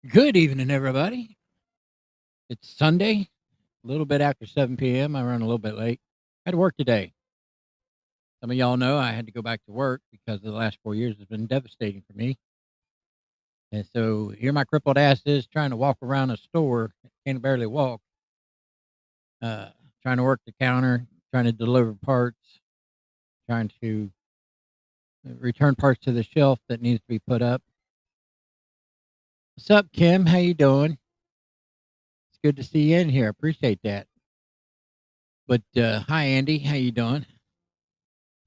Good evening, everybody. It's Sunday, a little bit after 7 p.m. I run a little bit late. Had to work today. Some of y'all know I had to go back to work because the last 4 years has been devastating for me. And so here my crippled ass is trying to walk around a store, can't barely walk, uh, trying to work the counter, trying to deliver parts, trying to return parts to the shelf that needs to be put up. What's up, Kim? How you doing? It's good to see you in here. Appreciate that. But hi, Andy. How you doing?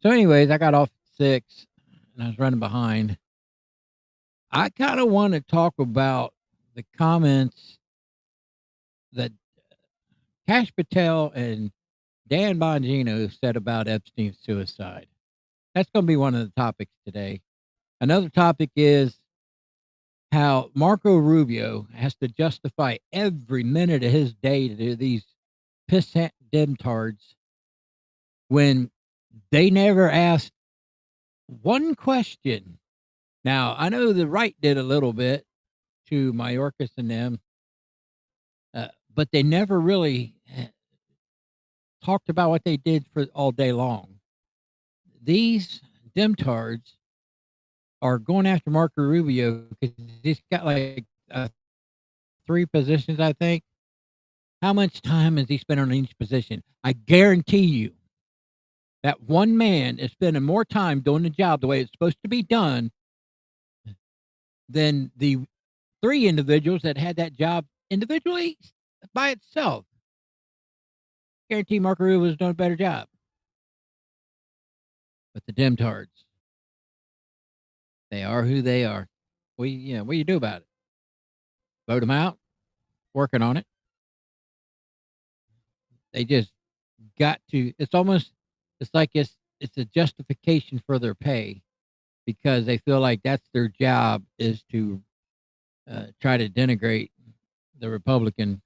So, anyways, I got off at 6 and I was running behind. I kind of want to talk about the comments that Kash Patel and Dan Bongino said about Epstein's suicide. That's going to be one of the topics today. Another topic is how Marco Rubio has to justify every minute of his day to these pissant demtards when they never asked one question. Now, I know the right did a little bit to Mayorkas and them, but they never really talked about what they did for all day long. These demtards are going after Marco Rubio because he's got like three positions, I think. How much time has he spent on each position? I guarantee you that one man is spending more time doing the job the way it's supposed to be done than the three individuals that had that job individually by itself. Guarantee Marco Rubio was doing a better job. But the demtards, they are who they are. What do you do about it? Vote them out. Working on it. They just got to. It's almost. It's like it's a justification for their pay because they feel like that's their job is to try to denigrate the Republican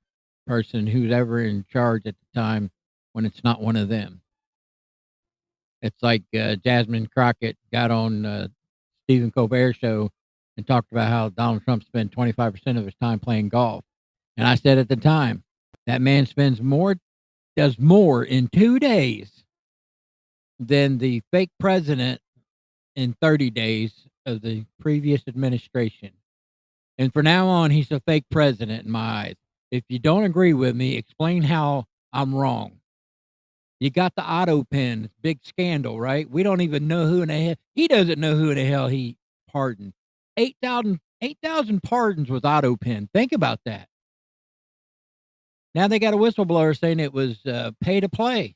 person who's ever in charge at the time when it's not one of them. It's like Jasmine Crockett got on Stephen Colbert show and talked about how Donald Trump spent 25% of his time playing golf. And I said at the time, that man does more in 2 days than the fake president in 30 days of the previous administration. And from now on, he's a fake president in my eyes. If you don't agree with me, explain how I'm wrong. You got the auto pen, big scandal, right? We don't even know who in the hell he doesn't know who in the hell he pardoned. 8,000 pardons with auto pen. Think about that. Now they got a whistleblower saying it was pay to play.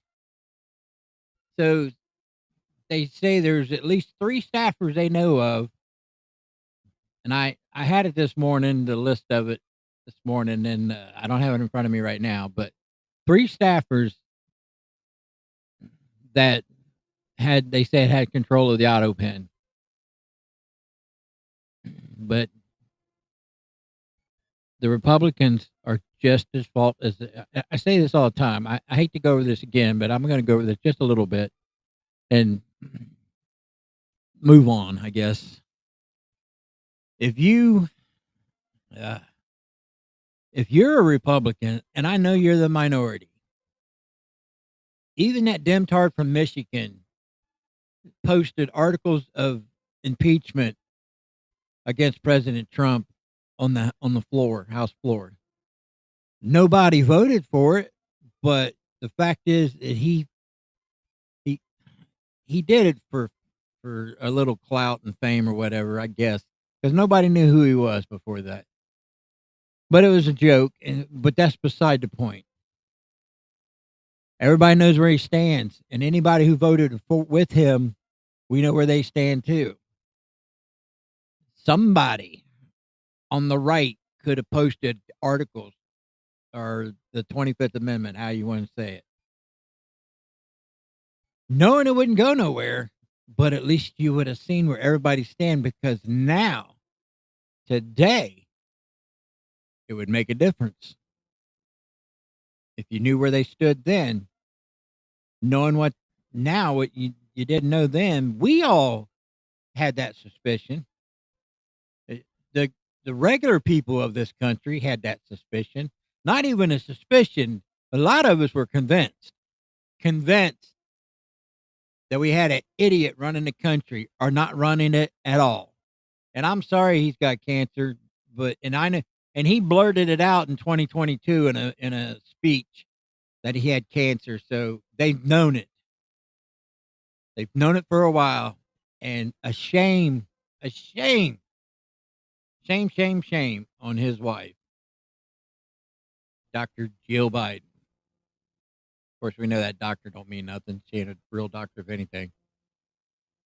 So they say there's at least three staffers they know of, and I had it this morning, the list of it this morning, and I don't have it in front of me right now, but three staffers that they said had control of the auto pen. But the Republicans are just as fault as I say this all the time. I hate to go over this again, but I'm going to go over this just a little bit and move on, I guess. If you uh, if you're a Republican, and I know you're the minority, even that Demtard from Michigan posted articles of impeachment against President Trump on the floor, House floor. Nobody voted for it, but the fact is that he he did it for a little clout and fame or whatever, I guess, because nobody knew who he was before that. But it was a joke, but that's beside the point. Everybody knows where he stands, and anybody who voted with him, we know where they stand too. Somebody on the right could have posted articles or the 25th Amendment, how you want to say it, knowing it wouldn't go nowhere, but at least you would have seen where everybody stand because now, today, it would make a difference. If you knew where they stood then, knowing what now, what you didn't know then, we all had that suspicion. The the regular people of this country had that suspicion. Not even a suspicion. A lot of us were convinced that we had an idiot running the country or not running it at all. And I'm sorry he's got cancer, but and I know, and he blurted it out in 2022 in a speech that he had cancer. So they've known it. They've known it for a while, and a shame on his wife, Dr. Jill Biden. Of course, we know that doctor don't mean nothing. She ain't a real doctor of anything.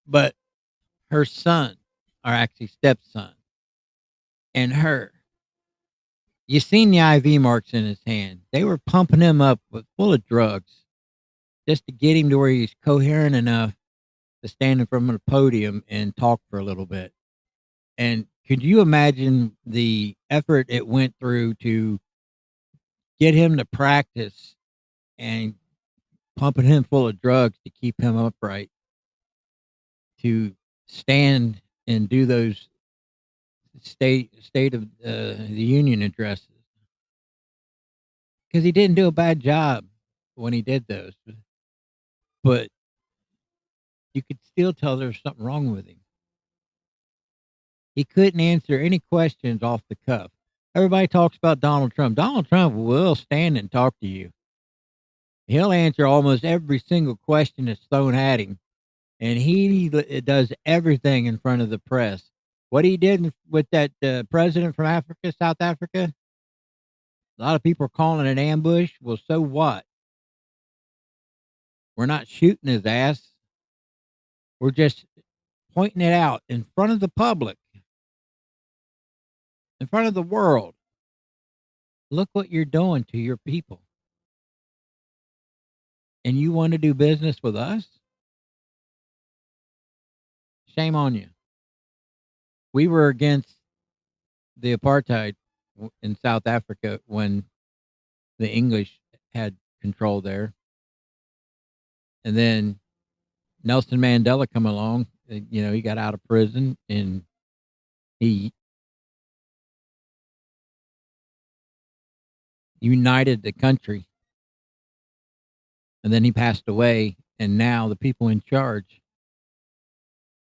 But her son, or actually stepson, and her, you seen the IV marks in his hand. They were pumping him up with full of drugs just to get him to where he's coherent enough to stand in front of the podium and talk for a little bit. And could you imagine the effort it went through to get him to practice and pumping him full of drugs to keep him upright, to stand and do those state of the union addresses, because he didn't do a bad job when he did those, but you could still tell there's something wrong with him. He couldn't answer any questions off the cuff. Everybody talks about Donald Trump. Donald Trump will stand and talk to you. He'll answer almost every single question that's thrown at him, and he does everything in front of the press. What he did with that president from Africa, South Africa, a lot of people are calling it an ambush. Well, so what? We're not shooting his ass. We're just pointing it out in front of the public, in front of the world. Look what you're doing to your people. And you want to do business with us? Shame on you. We were against the apartheid in South Africa when the English had control there. And then Nelson Mandela come along, he got out of prison and he united the country. And then he passed away, and now the people in charge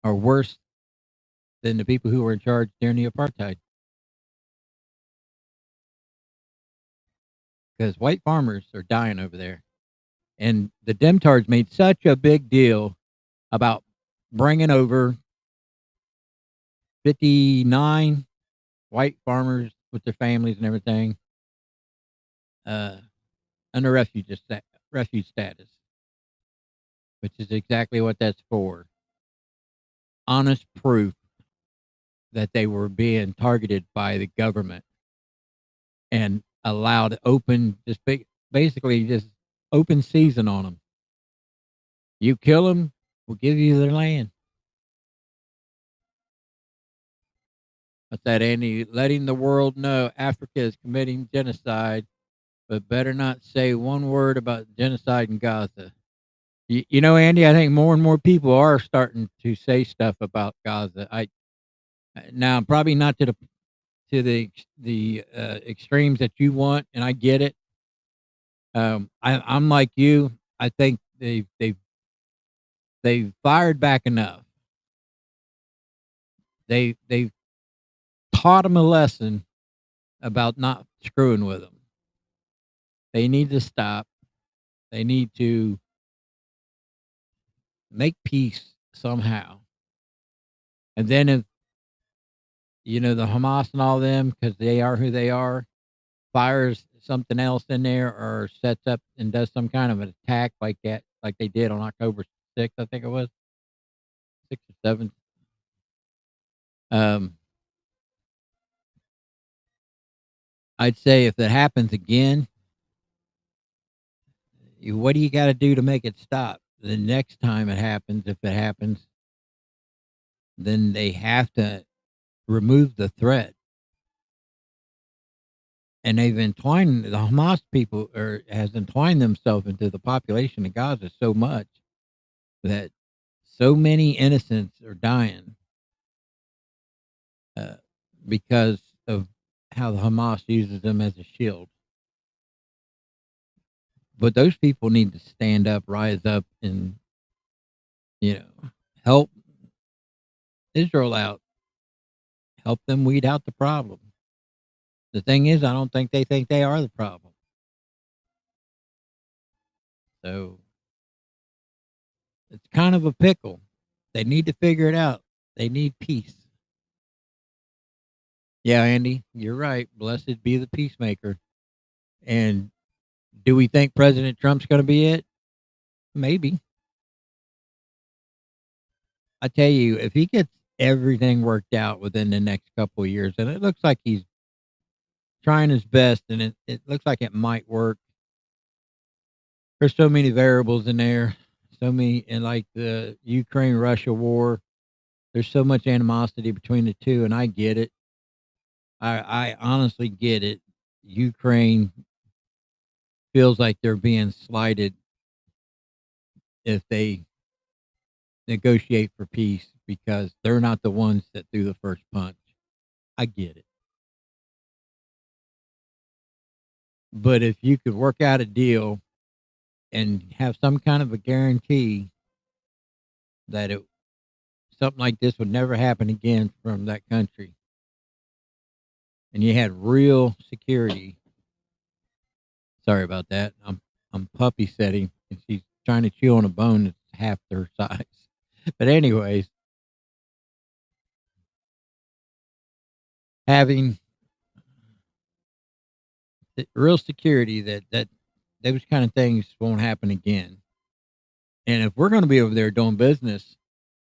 are worse than the people who were in charge during the apartheid. Because white farmers are dying over there. And the Demtards made such a big deal about bringing over 59 white farmers with their families and everything under refuge status, which is exactly what that's for. Honest proof that they were being targeted by the government and allowed basically just open season on them. You kill them, we'll give you their land. What's that, Andy? Letting the world know Africa is committing genocide, but better not say one word about genocide in Gaza. Andy, I think more and more people are starting to say stuff about Gaza. Now probably not to the extremes that you want, and I get it. I'm like you. I think they've fired back enough. They've taught them a lesson about not screwing with them. They need to stop. They need to make peace somehow. And then if the Hamas and all them, because they are who they are, fires something else in there or sets up and does some kind of an attack like that, like they did on October 6th, I think it was 6th or 7th. I'd say if that happens again, what do you got to do to make it stop? The next time it happens, if it happens, then they have to remove the threat. And the Hamas people has entwined themselves into the population of Gaza so much that so many innocents are dying because of how the Hamas uses them as a shield. But those people need to stand up, rise up, and help Israel out, help them weed out the problem. The thing is, I don't think they are the problem. So it's kind of a pickle. They need to figure it out. They need peace. Yeah, Andy, you're right. Blessed be the peacemaker. And do we think President Trump's going to be it? Maybe. I tell you, if he gets everything worked out within the next couple of years, and it looks like he's trying his best, and it looks like it might work. There's so many variables in there, so many, and like the Ukraine Russia war, there's so much animosity between the two, and I get it. I honestly get it. Ukraine feels like they're being slighted if they negotiate for peace because they're not the ones that threw the first punch. I get it. But if you could work out a deal and have some kind of a guarantee that it something like this would never happen again from that country, and you had real security. Sorry about that. I'm puppy setting, and she's trying to chew on a bone that's half their size. But anyways, having the real security that those kind of things won't happen again. And if we're going to be over there doing business,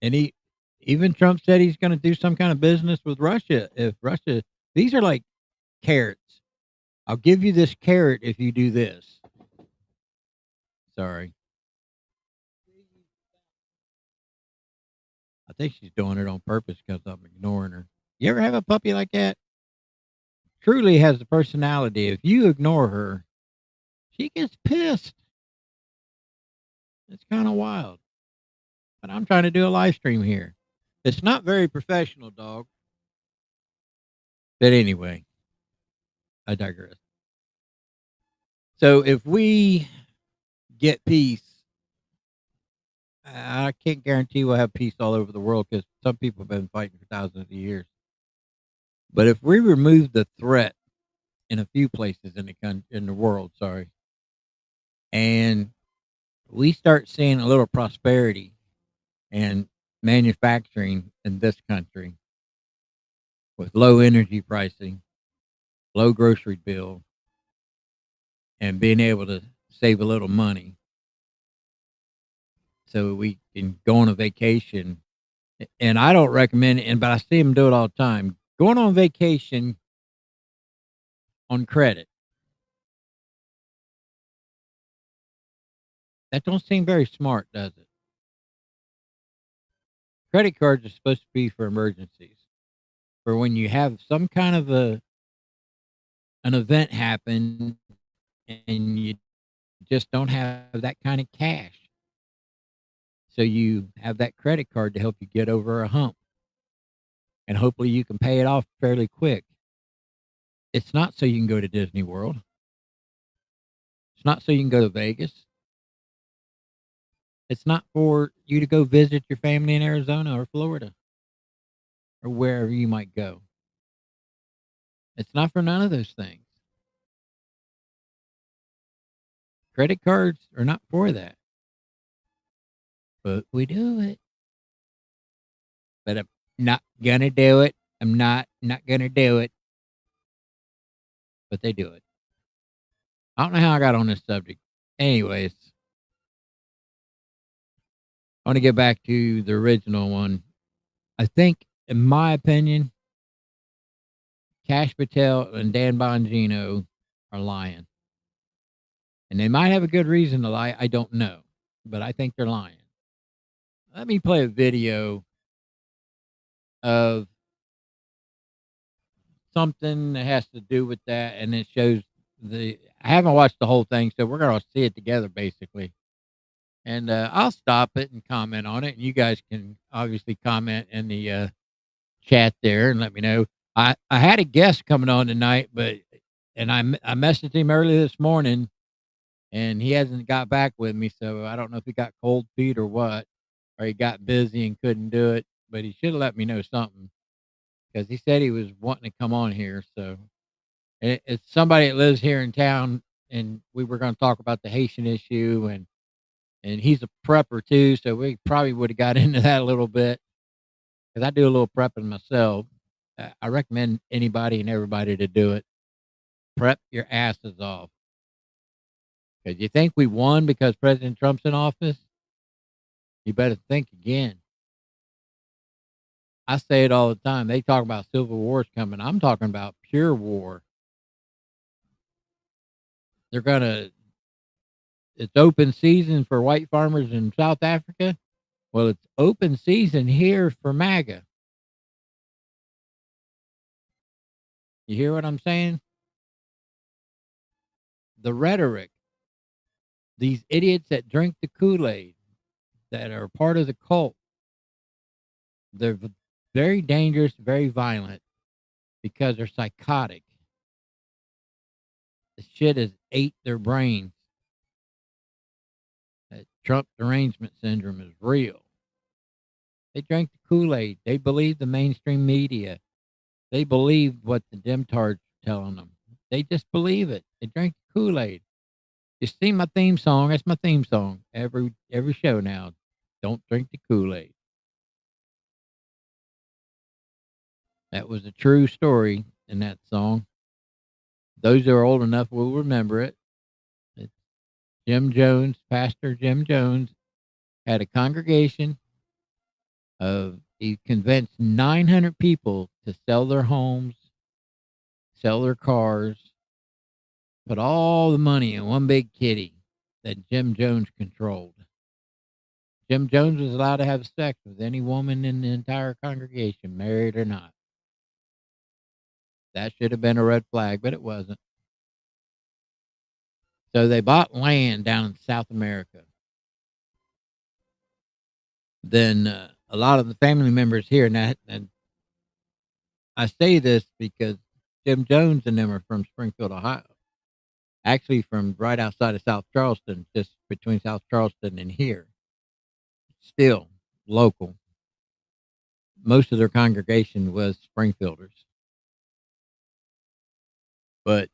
and even Trump said he's going to do some kind of business with Russia. If Russia, these are like carrots. I'll give you this carrot if you do this. Sorry. I think she's doing it on purpose because I'm ignoring her. You ever have a puppy like that? Truly has the personality. If you ignore her, she gets pissed. It's kind of wild. But I'm trying to do a live stream here. It's not very professional, dog. But anyway, I digress. So if we get peace, I can't guarantee we'll have peace all over the world because some people have been fighting for thousands of years. But if we remove the threat in a few places in the world, sorry, and we start seeing a little prosperity and manufacturing in this country with low energy pricing, low grocery bill, and being able to save a little money so we can go on a vacation. And I don't recommend it, but I see them do it all the time. Going on vacation on credit. That don't seem very smart, does it? Credit cards are supposed to be for emergencies, for when you have some kind of an event happen and you just don't have that kind of cash. So you have that credit card to help you get over a hump, and hopefully you can pay it off fairly quick. It's not so you can go to Disney World. It's not so you can go to Vegas. It's not for you to go visit your family in Arizona or Florida or wherever you might go. It's not for none of those things. Credit cards are not for that, but we do it. But I'm not gonna do it. I'm not gonna do it, but they do it. I don't know how I got on this subject. Anyways, I want to get back to the original one. I think, in my opinion, Kash Patel and Dan Bongino are lying. And they might have a good reason to lie. I don't know. But I think they're lying. Let me play a video of something that has to do with that. And it shows I haven't watched the whole thing. So we're going to see it together, basically. And I'll stop it and comment on it. And you guys can obviously comment in the chat there and let me know. I had a guest coming on tonight, but I messaged him early this morning, and he hasn't got back with me, so I don't know if he got cold feet or what, or he got busy and couldn't do it, but he should have let me know something because he said he was wanting to come on here. So it's somebody that lives here in town, and we were going to talk about the Haitian issue, and he's a prepper too, so we probably would have got into that a little bit because I do a little prepping myself. I recommend anybody and everybody to do it. Prep your asses off. Because you think we won because President Trump's in office? You better think again. I say it all the time. They talk about civil wars coming. I'm talking about pure war. They're gonna. It's open season for white farmers in South Africa. Well, it's open season here for MAGA. You hear what I'm saying? The rhetoric. These idiots that drink the Kool-Aid, that are part of the cult, they're very dangerous, very violent because they're psychotic. The shit has ate their brains. That Trump derangement syndrome is real. They drank the Kool-Aid. They believe the mainstream media. They believe what the Demtards are telling them. They just believe it. They drank the Kool-Aid. You see my theme song? That's my theme song. Every show now. Don't drink the Kool-Aid. That was a true story in that song. Those who are old enough will remember it. It's Jim Jones, Pastor Jim Jones, had a congregation of, he convinced 900 people to sell their homes, sell their cars, put all the money in one big kitty that Jim Jones controlled. Jim Jones was allowed to have sex with any woman in the entire congregation, married or not. That should have been a red flag, but it wasn't. So they bought land down in South America. Then a lot of the family members here, and I say this because Jim Jones and them are from Springfield, Ohio. Actually, from right outside of South Charleston, just between South Charleston and here. Still local. Most of their congregation was Springfielders. But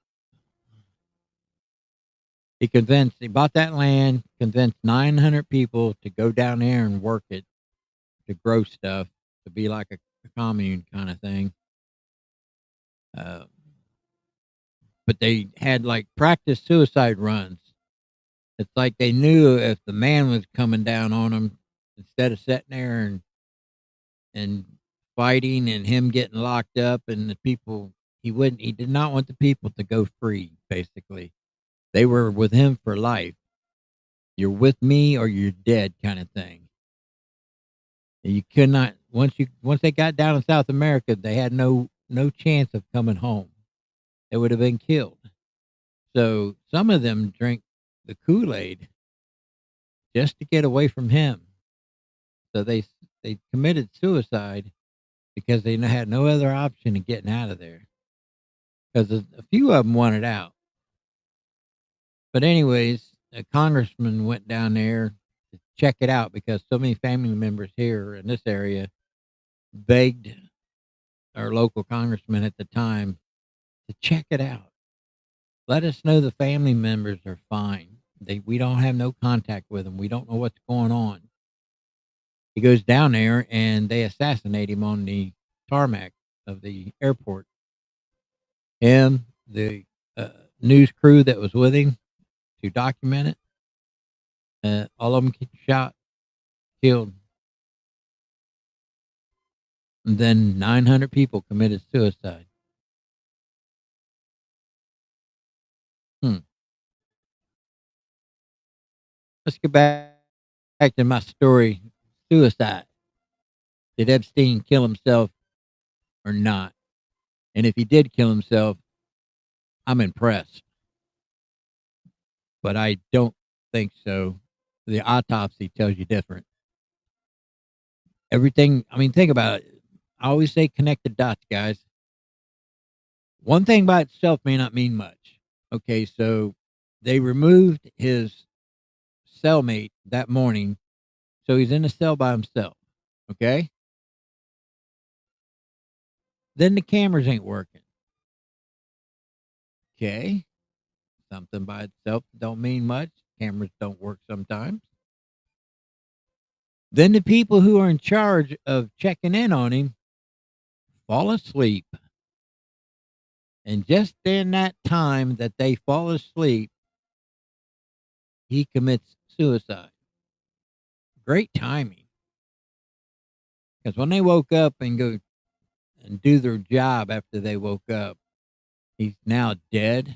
he bought that land, convinced 900 people to go down there and work it, to grow stuff, to be like a commune kind of thing. Uh, but they had like practice suicide runs. It's like they knew if the man was coming down on them, instead of sitting there and fighting and him getting locked up and the people, he did not want the people to go free, basically. They were with him for life. You're with me or you're dead kind of thing. And you could not, once they got down in South America, they had no chance of coming home. They would have been killed. So some of them drink the Kool-Aid just to get away from him. So they committed suicide because they had no other option of getting out of there. Because a few of them wanted out. But anyways, a congressman went down there to check it out because so many family members here in this area begged our local congressman at the time to check it out. Let us know the family members are fine. We don't have no contact with them. We don't know what's going on. He goes down there and they assassinate him on the tarmac of the airport. Him, the news crew that was with him to document it, all of them get shot, killed. And then 900 people committed suicide. Hmm. Let's get back to my story. Suicide. Did Epstein kill himself or not? And if he did kill himself, I'm impressed. But I don't think so. The autopsy tells you different. Everything, I mean, think about it. I always say connect the dots, guys. One thing by itself may not mean much. Okay, so they removed his cellmate that morning, so he's in a cell by himself. Okay, then the cameras ain't working. Okay, something by itself don't mean much. Cameras don't work sometimes. Then the people who are in charge of checking in on him fall asleep. And just in that time that they fall asleep, he commits suicide. Great timing. Because when they woke up and go and do their job after they woke up, he's now dead.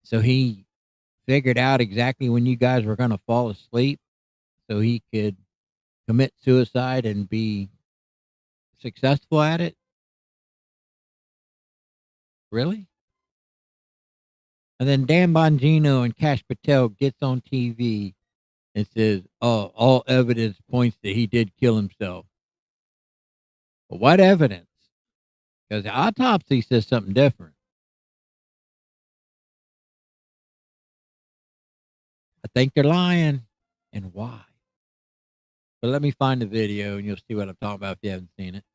So he figured out exactly when you guys were going to fall asleep so he could commit suicide and be successful at it. Really? And then Dan Bongino and Kash Patel gets on TV and says, "Oh, all evidence points that he did kill himself." But what evidence? Because the autopsy says something different. I think they're lying. And why? But let me find the video and you'll see what I'm talking about if you haven't seen it.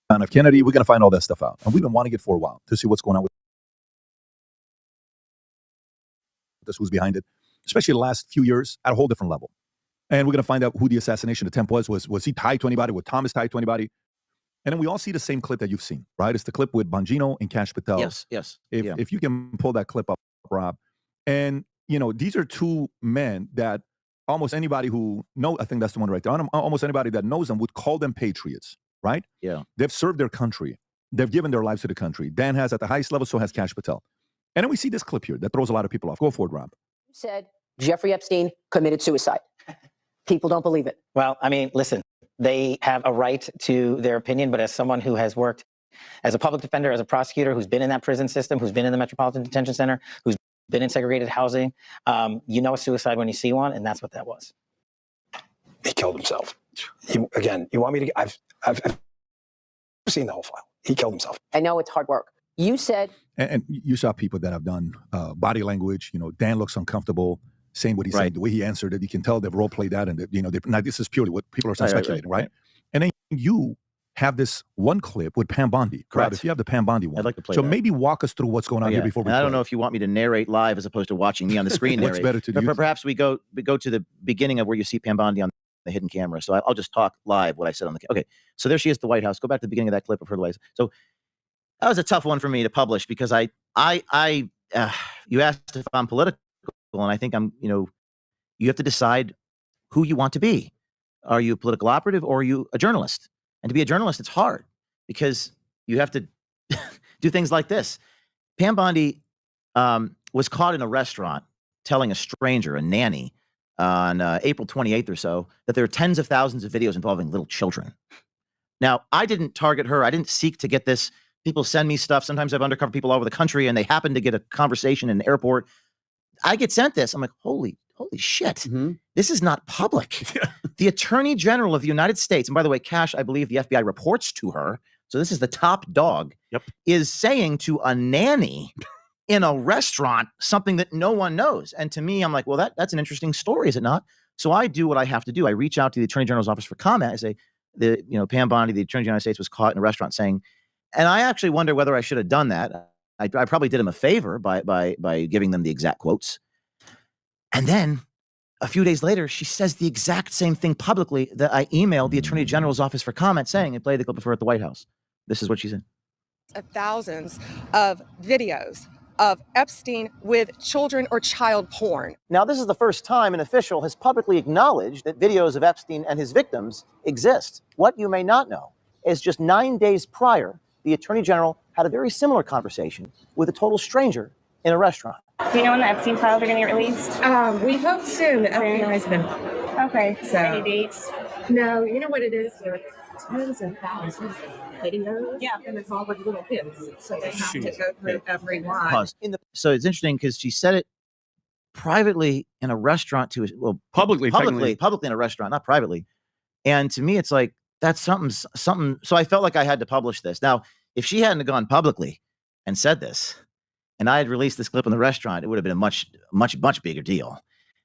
Of Kennedy, we're going to find all that stuff out. And we've been wanting it for a while to see what's going on with this, who's behind it, especially the last few years at a whole different level. And we're going to find out who the assassination attempt was. Was he tied to anybody? Was Thomas tied to anybody? And then we all see the same clip that you've seen, right? It's the clip with Bongino and Kash Patel. Yes. If you can pull that clip up, Rob. And, these are two men that almost anybody who knows, I think that's the one right there, almost anybody that knows them would call them patriots, right? Yeah. They've served their country. They've given their lives to the country. Dan has at the highest level, so has Kash Patel. And then we see this clip here that throws a lot of people off. Go for it, Rob. You said Jeffrey Epstein committed suicide. People don't believe it. Well, I mean, listen, they have a right to their opinion, but as someone who has worked as a public defender, as a prosecutor, who's been in that prison system, who's been in the Metropolitan Detention Center, who's been in segregated housing, you know a suicide when you see one, and that's what that was. He killed himself. You want me to? I've seen the whole file. He killed himself. I know it's hard work. You said, and you saw people that have done body language. Dan looks uncomfortable saying what he said. The way he answered it, you can tell they've role played that, and now this is purely what people are speculating, right? And then you have this one clip with Pam Bondi. Correct. If you have the Pam Bondi one, I'd like to play so that. maybe walk us through what's going on here before we. I don't know if you want me to narrate live as opposed to watching me on the screen. What's better to do? But perhaps we go to the beginning of where you see Pam Bondi on the hidden camera. So I'll just talk live what I said on the camera. Okay, so there she is at the White House. Go back to the beginning of that clip of her life. So that was a tough one for me to publish because you asked if I'm political, and I think I'm. You have to decide who you want to be. Are you a political operative or are you a journalist? And to be a journalist, it's hard because you have to do things like this. Pam Bondi was caught in a restaurant telling a stranger, a nanny, on April 28th or so, that there are tens of thousands of videos involving little children. Now, I didn't target her. I didn't seek to get this. People send me stuff. Sometimes I have undercover people all over the country, and they happen to get a conversation in an airport. I get sent this. I'm like, holy shit. Mm-hmm. This is not public. The Attorney General of the United States, and by the way, Kash, I believe the FBI reports to her, so this is the top dog, is saying to a nanny in a restaurant something that no one knows. And to me, I'm like, well, that's an interesting story, is it not? So I do what I have to do. I reach out to the Attorney General's office for comment. I say, Pam Bondi, the Attorney General of the United States, was caught in a restaurant saying, and I actually wonder whether I should have done that. I probably did him a favor by giving them the exact quotes. And then a few days later, she says the exact same thing publicly that I emailed the Attorney General's office for comment saying, and played the clip of her at the White House. This is what she said. Thousands of videos of Epstein with children or child porn. Now, this is the first time an official has publicly acknowledged that videos of Epstein and his victims exist. What you may not know is just 9 days prior, the Attorney General had a very similar conversation with a total stranger in a restaurant. Do you know when the Epstein files are going to get released? We hope soon. The FBI's been. Okay. So- Any dates? No, you know what it is? There are tons and thousands of videos. Yeah. And it's all with little kids. So they have to Jeez. go through every one. Pause. So it's interesting because she said it privately in a restaurant to, well, Publicly publicly in a restaurant, not privately. And to me, it's like, that's something. So I felt like I had to publish this. Now, if she hadn't gone publicly and said this, and I had released this clip in the restaurant, it would have been a much bigger deal.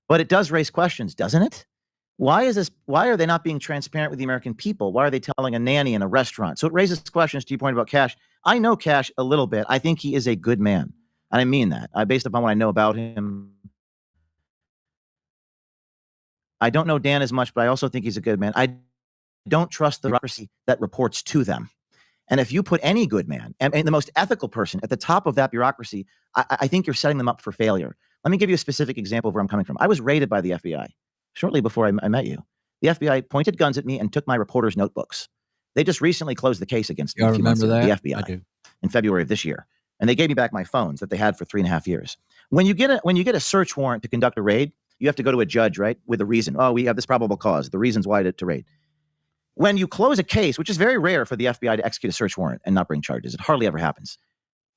But it does raise questions, doesn't it? Why are they not being transparent with the American people? Why are they telling a nanny in a restaurant? So it raises questions to your point about Kash. I know Kash a little bit. I think he is a good man. And I mean that. Based upon what I know about him. I don't know Dan as much, but I also think he's a good man. I don't trust the bureaucracy that reports to them. And if you put any good man and the most ethical person at the top of that bureaucracy, I think you're setting them up for failure. Let me give you a specific example of where I'm coming from. I was raided by the FBI shortly before I met you. The FBI pointed guns at me and took my reporter's notebooks. They just recently closed the case against me. I remember that. The I FBI do. in February of this year. And they gave me back my phones that they had for 3.5 years. When you get a search warrant to conduct a raid, you have to go to a judge, right? With a reason. Oh, we have this probable cause, the reasons why to raid. When you close a case, which is very rare for the FBI to execute a search warrant and not bring charges, it hardly ever happens.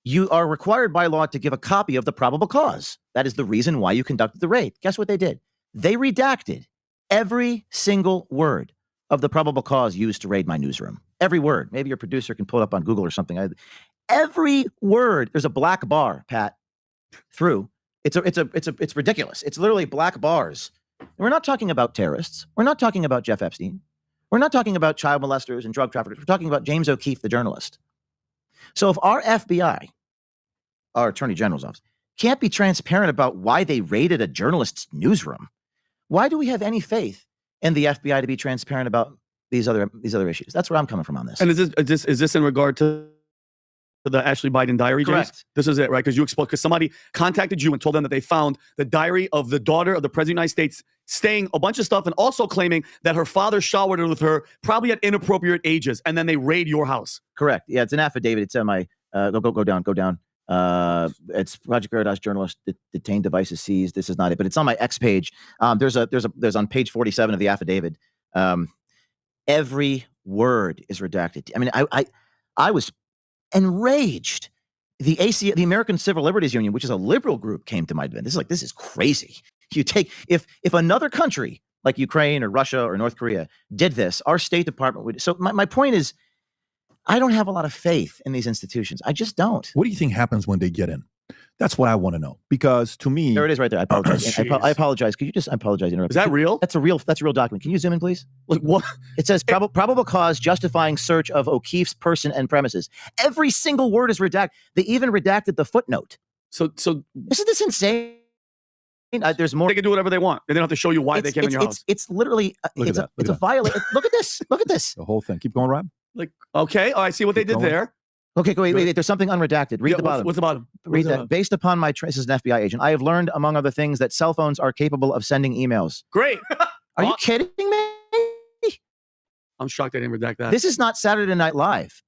You are required by law to give a copy of the probable cause. That is the reason why you conducted the raid. Guess what they did? They redacted every single word of the probable cause used to raid my newsroom. Every word. Maybe your producer can pull it up on Google or something. Every word. There's a black bar, Pat, through. It's ridiculous. It's literally black bars. And we're not talking about terrorists. We're not talking about Jeff Epstein. We're not talking about child molesters and drug traffickers. We're talking about James O'Keefe, the journalist. So if our FBI, our Attorney General's office, can't be transparent about why they raided a journalist's newsroom, why do we have any faith in the FBI to be transparent about these other issues? That's where I'm coming from on this. And is this in regard to the Ashley Biden diary, James? Correct. This is it, right? Because somebody contacted you and told them that they found the diary of the daughter of the President of the United States saying a bunch of stuff and also claiming that her father showered with her probably at inappropriate ages, and then they raid your house. Correct. Yeah, it's an affidavit. It's on my go down. It's Project Veritas journalist detained devices seized. This is not it, but it's on my X page. There's on page 47 of the affidavit. Every word is redacted. I mean, I was enraged. The American Civil Liberties Union, which is a liberal group, came to my defense. This is crazy. You take if another country like Ukraine or Russia or North Korea did this, our State Department would. So my point is, I don't have a lot of faith in these institutions. I just don't. What do you think happens when they get in? That's what I want to know. Because to me, there it is right there. I apologize. I apologize. Could you just? I apologize. Is that real? That's a real document. Can you zoom in, please? Like what? It says probable cause justifying search of O'Keefe's person and premises. Every single word is redacted. They even redacted the footnote. So isn't this insane? There's more. They can do whatever they want. They don't have to show you why they came in your house. It's literally it's a violation. Look at this. Look at this. The whole thing. Keep going, Rob. Like, okay, I see what they did there. Okay, wait. There's something unredacted. Read the bottom. What's the bottom? Read that. Based upon my this is an FBI agent, I have learned, among other things, that cell phones are capable of sending emails. Great. Are you kidding me? I'm shocked they didn't redact that. This is not Saturday Night Live.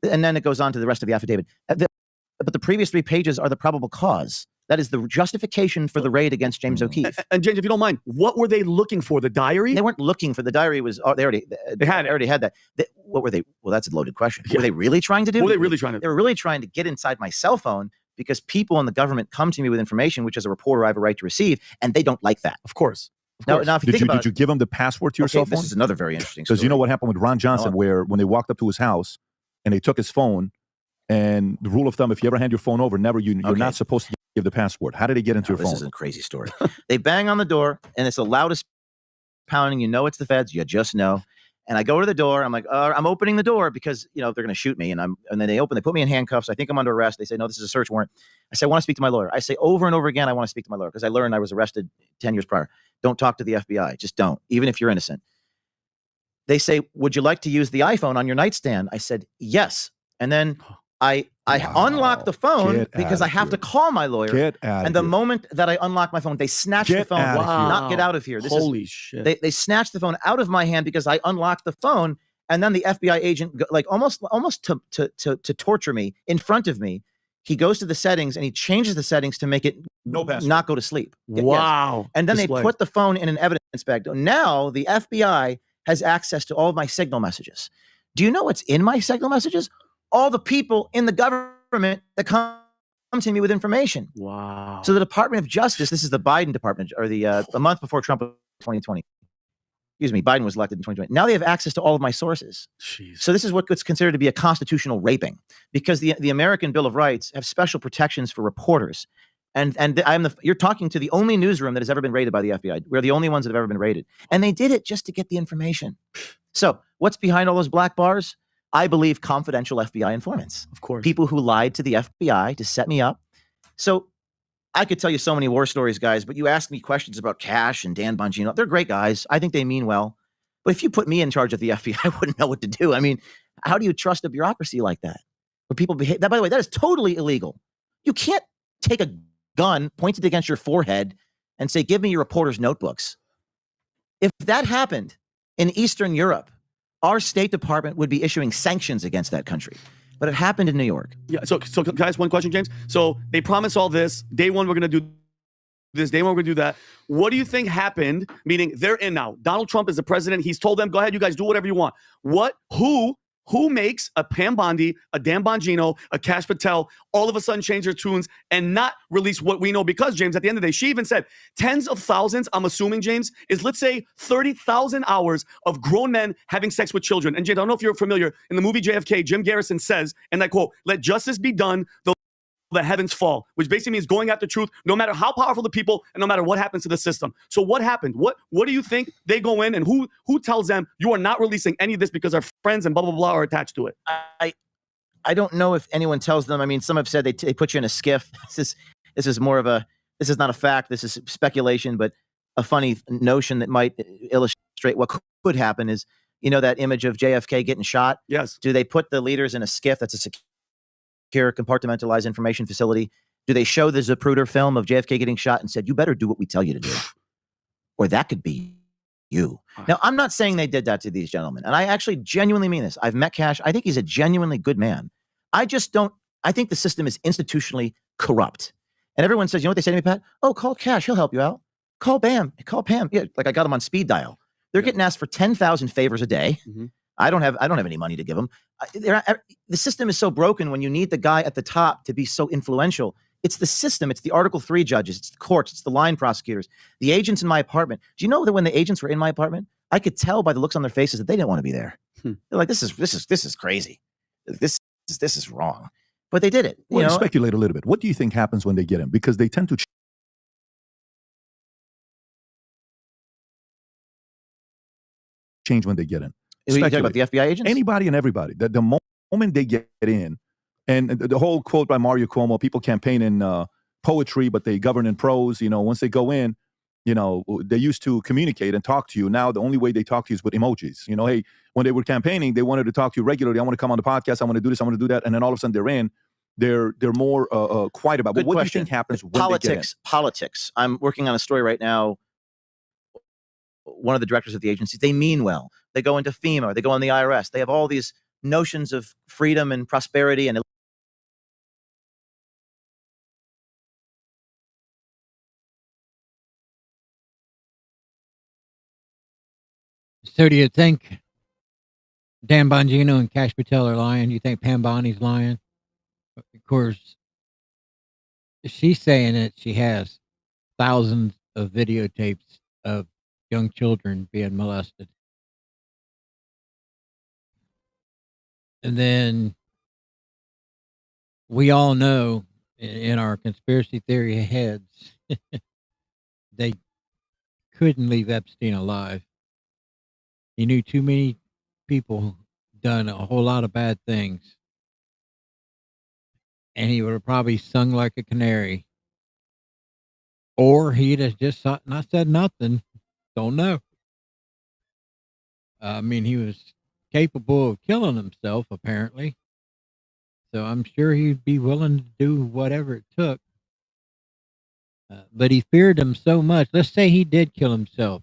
And then it goes on to the rest of the affidavit. But the previous 3 pages are the probable cause. That is the justification for the raid against James O'Keefe. And James, if you don't mind, what were they looking for? The diary? They weren't looking for the diary. They already had that. What were they? Well, that's a loaded question. Yeah. Were they really trying to do? What were they really trying to do? They were really trying to get inside my cell phone because people in the government come to me with information, which as a reporter I have a right to receive, and they don't like that. Of course. Now, if you think about did you give them the password to your cell phone? This is another very interesting story. Because you know what happened with Ron Johnson, where when they walked up to his house and they took his phone, and the rule of thumb, if you ever hand your phone over, you're not supposed to give the password. How did they get into your phone? This is a crazy story. They bang on the door, and it's the loudest pounding. You know it's the feds. You just know. And I go to the door. I'm like, I'm opening the door because they're going to shoot me. And then they open. They put me in handcuffs. I think I'm under arrest. They say, no, this is a search warrant. I say, I want to speak to my lawyer. I say over and over again, I want to speak to my lawyer because I learned I was arrested 10 years prior. Don't talk to the FBI. Just don't, even if you're innocent. They say, would you like to use the iPhone on your nightstand? I said, yes. And then I unlock the phone because I have to call my lawyer. And the moment that I unlock my phone, they snatch the phone. Not get out of here. Holy shit. They snatch the phone out of my hand because I unlocked the phone. And then the FBI agent, like almost to torture me in front of me, he goes to the settings and he changes the settings to make it not go to sleep. Wow. And then Display. they put the phone in an evidence bag. Now the FBI has access to all of my signal messages. Do you know what's in my signal messages? All the people in the government that come to me with information. Wow. So the Department of Justice, this is the Biden department, or a month before Trump 2020. Excuse me, Biden was elected in 2020. Now they have access to all of my sources. Jeez. So this is what's considered to be a constitutional raping, because the American Bill of Rights have special protections for reporters. And you're talking to the only newsroom that has ever been raided by the FBI. We're the only ones that have ever been raided. And they did it just to get the information. So what's behind all those black bars? I believe confidential FBI informants. Of course. People who lied to the FBI to set me up. So I could tell you so many war stories, guys, but you ask me questions about Kash and Dan Bongino. They're great guys. I think they mean well. But if you put me in charge of the FBI, I wouldn't know what to do. I mean, how do you trust a bureaucracy like that? Where people behave that, by the way, that is totally illegal. You can't take a gun, point it against your forehead, and say, give me your reporter's notebooks. If that happened in Eastern Europe, our State Department would be issuing sanctions against that country. But it happened in New York. Yeah. So can I ask one question, James? So they promised all this. Day one, we're going to do this. Day one, we're going to do that. What do you think happened? Meaning they're in now. Donald Trump is the president. He's told them, go ahead, you guys do whatever you want. Who makes a Pam Bondi, a Dan Bongino, a Kash Patel all of a sudden change their tunes and not release what we know? Because, James, at the end of the day, she even said tens of thousands, I'm assuming, James, is let's say 30,000 hours of grown men having sex with children. And, James, I don't know if you're familiar. In the movie JFK, Jim Garrison says, and I quote, let justice be done, though the heavens fall, which basically means going after truth, no matter how powerful the people and no matter what happens to the system. So what happened? What do you think they go in and who tells them you are not releasing any of this because our friends and blah, blah, blah are attached to it? I don't know if anyone tells them. I mean, some have said they put you in a skiff. This is not a fact. This is speculation, but a funny notion that might illustrate what could happen is, you know, that image of JFK getting shot? Yes. Do they put the leaders in a skiff that's a secure compartmentalized information facility? Do they show the Zapruder film of JFK getting shot and said, you better do what we tell you to do? Or that could be you. Now, I'm not saying they did that to these gentlemen. And I actually genuinely mean this. I've met Kash. I think he's a genuinely good man. I think the system is institutionally corrupt. And everyone says, you know what they say to me, Pat? Oh, call Kash. He'll help you out. Call Bam. Call Pam. Yeah, like I got them on speed dial. They're getting asked for 10,000 favors a day. Mm-hmm. I don't have any money to give them. The system is so broken when you need the guy at the top to be so influential. It's the system. It's the Article 3 judges. It's the courts. It's the line prosecutors. The agents in my apartment. Do you know that when the agents were in my apartment, I could tell by the looks on their faces that they didn't want to be there. They're like, this is crazy. This is wrong. But they did it. Well, speculate a little bit. What do you think happens when they get in? Because they tend to change when they get in. You talking about the FBI agents? Anybody and everybody. The moment they get in, and the whole quote by Mario Cuomo, people campaign in poetry, but they govern in prose. You know, once they go in, you know, they used to communicate and talk to you. Now the only way they talk to you is with emojis. You know, hey, when they were campaigning, they wanted to talk to you regularly. I want to come on the podcast. I want to do this. I want to do that. And then all of a sudden they're in. They're more quiet about it. But what do you think happens when they get in? Politics. I'm working on a story right now. One of the directors of the agency, they mean well. They go into FEMA. They go on the IRS. They have all these notions of freedom and prosperity and So do you think Dan Bongino and Kash Patel are lying? Do you think Pam Bondi's lying? Of course, she's saying that she has thousands of videotapes of young children being molested. And then we all know in our conspiracy theory heads, they couldn't leave Epstein alive. He knew too many people done a whole lot of bad things. And he would have probably sung like a canary. Or he'd have just not said nothing. Don't know. I mean, he was capable of killing himself, apparently. So I'm sure he'd be willing to do whatever it took. But he feared him so much. Let's say he did kill himself.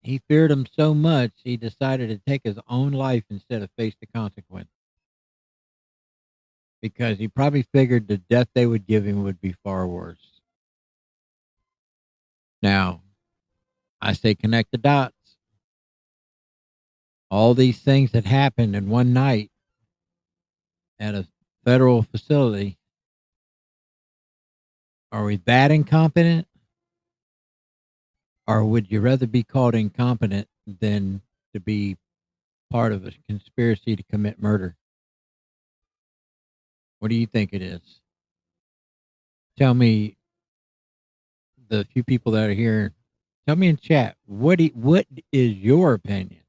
He feared him so much, he decided to take his own life instead of face the consequence. because he probably figured the death they would give him would be far worse. Now, I say connect the dots. All these things that happened in one night at a federal facility. Are we that incompetent? Or would you rather be called incompetent than to be part of a conspiracy to commit murder? What do you think it is? Tell me, the few people that are here, tell me in chat, what is your opinion?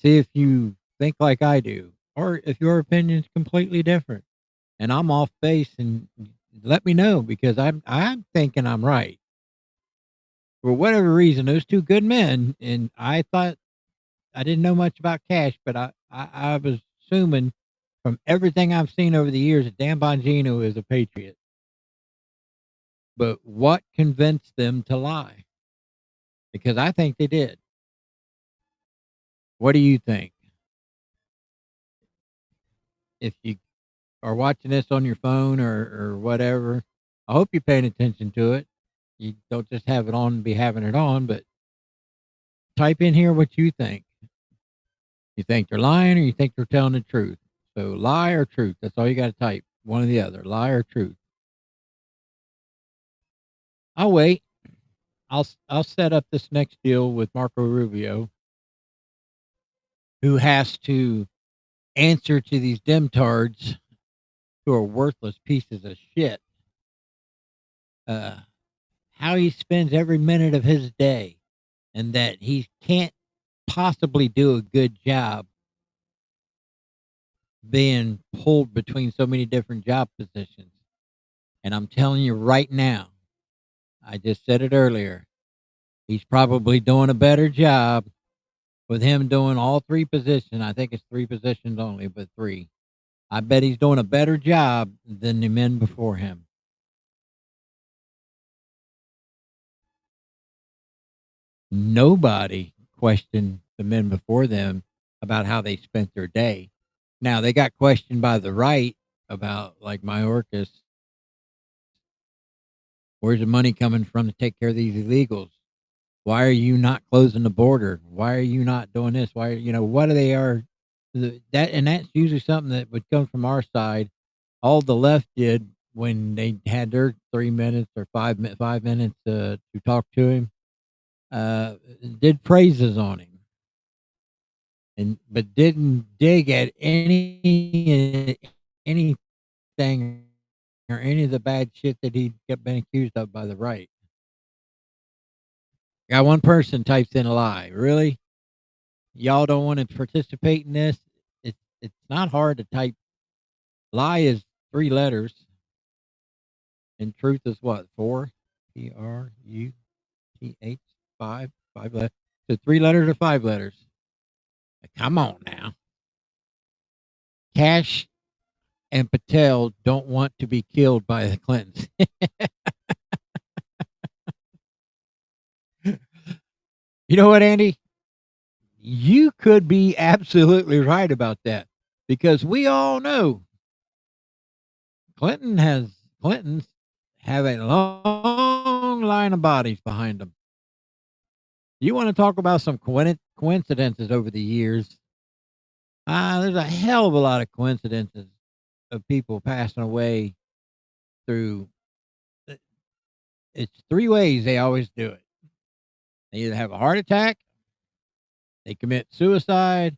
See if you think like I do, or if your opinion is completely different and I'm off base, and let me know, because I'm thinking I'm right. For whatever reason, those two good men, and I thought I didn't know much about Kash, but I was assuming from everything I've seen over the years that Dan Bongino is a patriot. But what convinced them to lie? Because I think they did. What do you think? If you are watching this on your phone or whatever, I hope you're paying attention to it. You don't just have it on and be having it on, but type in here what you think. You think they're lying, or you think they're telling the truth? So lie or truth. That's all you got to type. One or the other. Lie or truth. I'll wait. I'll set up this next deal with Marco Rubio, who has to answer to these demtards who are worthless pieces of shit. How he spends every minute of his day, and that he can't possibly do a good job being pulled between so many different job positions. And I'm telling you right now, I just said it earlier, he's probably doing a better job with him doing all three positions. I think it's three positions only, but three. I bet he's doing a better job than the men before him. Nobody questioned the men before them about how they spent their day. Now, they got questioned by the right about, like, Mayorkas. Where's the money coming from to take care of these illegals? Why are you not closing the border? Why are you not doing this? Why, what are they are that? And that's usually something that would come from our side. All the left did when they had their 3 minutes or 5 minutes to talk to him, did praises on him, but didn't dig at anything or any of the bad shit that he kept being accused of by the right. Got one person types in a lie. Really? Y'all don't want to participate in this? It's not hard to type. Lie is 3 letters, and truth is what? 4? TRUTH, 5 letters. So 3 letters or 5 letters? Come on now. Kash and Patel don't want to be killed by the Clintons. You know what, Andy? You could be absolutely right about that, because we all know Clintons have a long line of bodies behind them. You want to talk about some coincidences over the years? There's a hell of a lot of coincidences of people passing away through. It's 3 ways they always do it. They either have a heart attack, they commit suicide,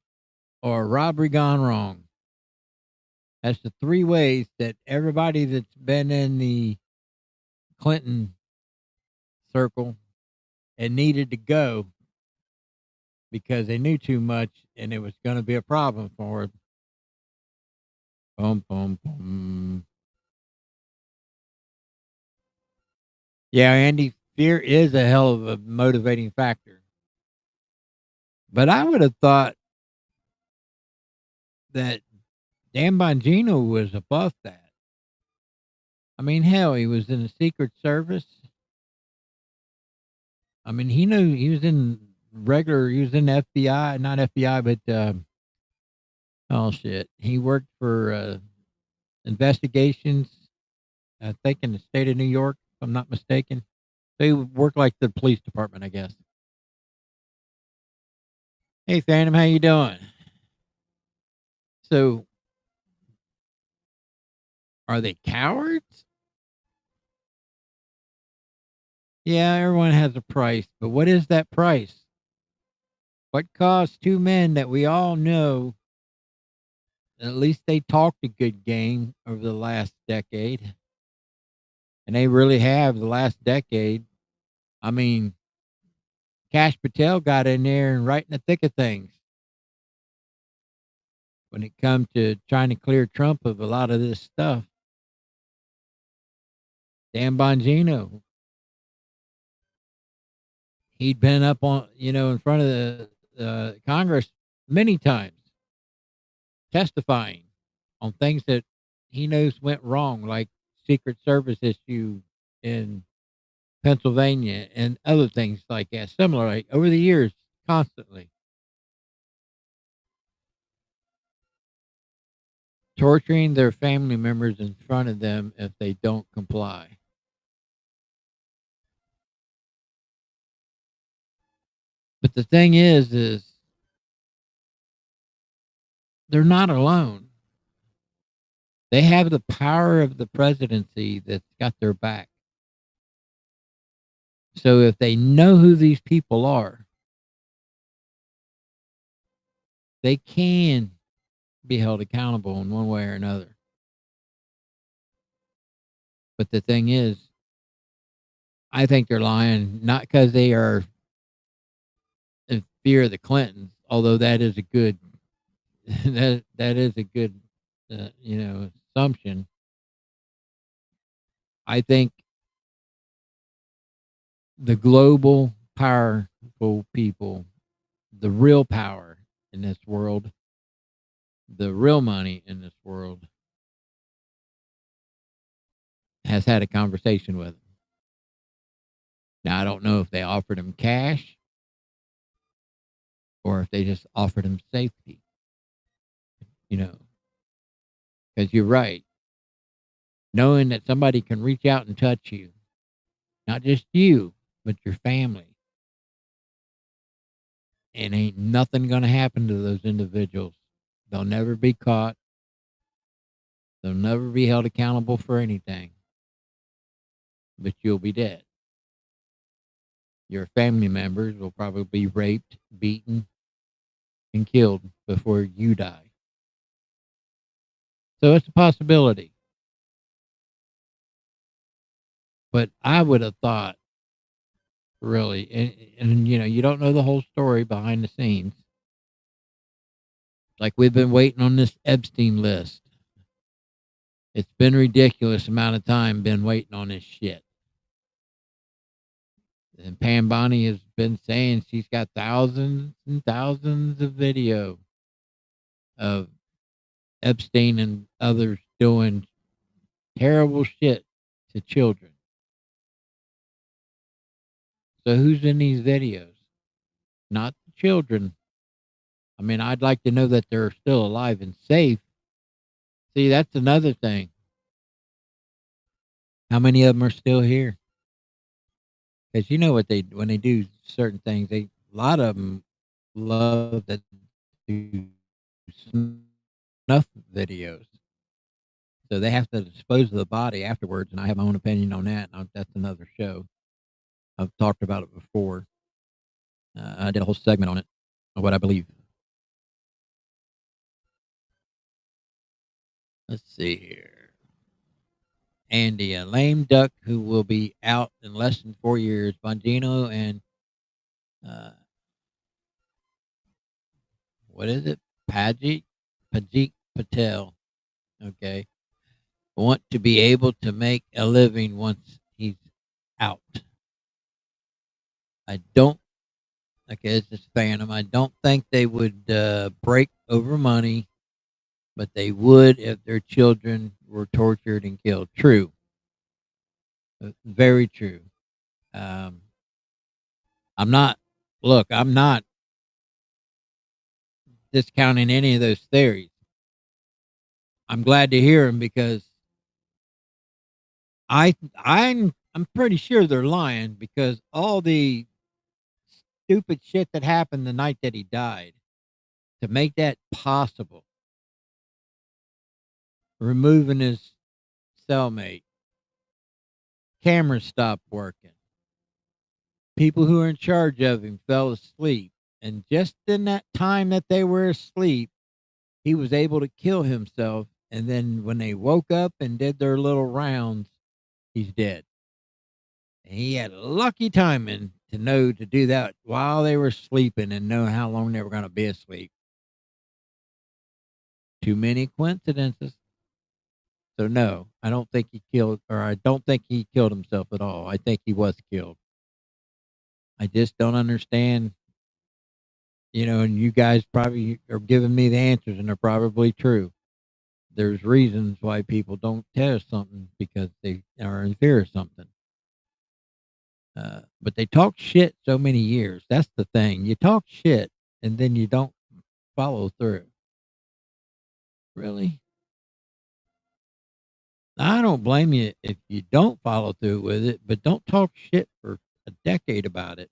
or a robbery gone wrong. That's the 3 ways that everybody that's been in the Clinton circle and needed to go because they knew too much and it was going to be a problem for them. Boom, boom, boom. Yeah, Andy, fear is a hell of a motivating factor. But I would have thought that Dan Bongino was above that. I mean, hell, he was in the Secret Service. I mean, he knew he was in FBI, not FBI, but oh shit, he worked for investigations, I think in the state of New York, if I'm not mistaken. They work like the police department, I guess. Hey, Phantom, how you doing? So, are they cowards? Yeah, everyone has a price, but what is that price? What caused two men that we all know, at least they talked a good game over the last decade, and they really have the last decade. I mean, Kash Patel got in there and right in the thick of things when it comes to trying to clear Trump of a lot of this stuff. Dan Bongino, he'd been up on, in front of the Congress many times testifying on things that he knows went wrong, like Secret Service issue in Pennsylvania and other things like that. Similarly, over the years, constantly torturing their family members in front of them if they don't comply. But the thing is they're not alone. They have the power of the presidency that's got their back. So if they know who these people are, they can be held accountable in one way or another. But the thing is, I think they're lying not because they are in fear of the Clintons, although that is a good that is a good assumption. I think the global powerful people, the real power in this world, the real money in this world, has had a conversation with him. Now, I don't know if they offered him cash or if they just offered him safety, because you're right. Knowing that somebody can reach out and touch you, not just you, but your family, and ain't nothing going to happen to those individuals. They'll never be caught. They'll never be held accountable for anything, but you'll be dead. Your family members will probably be raped, beaten, and killed before you die. So it's a possibility. But I would have thought, really, and you don't know the whole story behind the scenes. Like we've been waiting on this Epstein list. It's been ridiculous amount of time been waiting on this shit. And Pam Bonnie has been saying she's got thousands and thousands of video of Epstein and others doing terrible shit to children. So who's in these videos? Not the children. I mean, I'd like to know that they're still alive and safe. See, that's another thing. How many of them are still here? Because you know what when they do certain things, a lot of them love to do snuff videos. So they have to dispose of the body afterwards, and I have my own opinion on that. That's another show. I've talked about it before. I did a whole segment on it, on what I believe. Let's see here. Andy, a lame duck who will be out in less than 4 years. Bongino and what is it? Pajit Patel. Okay. Want to be able to make a living once he's out. I don't, okay, it's just Phantom. I don't think they would break over money, but they would if their children were tortured and killed. True. Very true. I'm not discounting any of those theories. I'm glad to hear him because I'm pretty sure they're lying because all the stupid shit that happened the night that he died to make that possible, removing his cellmate, cameras stopped working, people who were in charge of him fell asleep, and just in that time that they were asleep, he was able to kill himself. And then when they woke up and did their little rounds, he's dead. And he had lucky timing to know to do that while they were sleeping and know how long they were going to be asleep. Too many coincidences. So no, I don't think he killed, or I don't think he killed himself at all. I think he was killed. I just don't understand, and you guys probably are giving me the answers and they're probably true. There's reasons why people don't tell us something because they are in fear of something. But they talk shit so many years. That's the thing. You talk shit and then you don't follow through. Really? I don't blame you if you don't follow through with it, but don't talk shit for a decade about it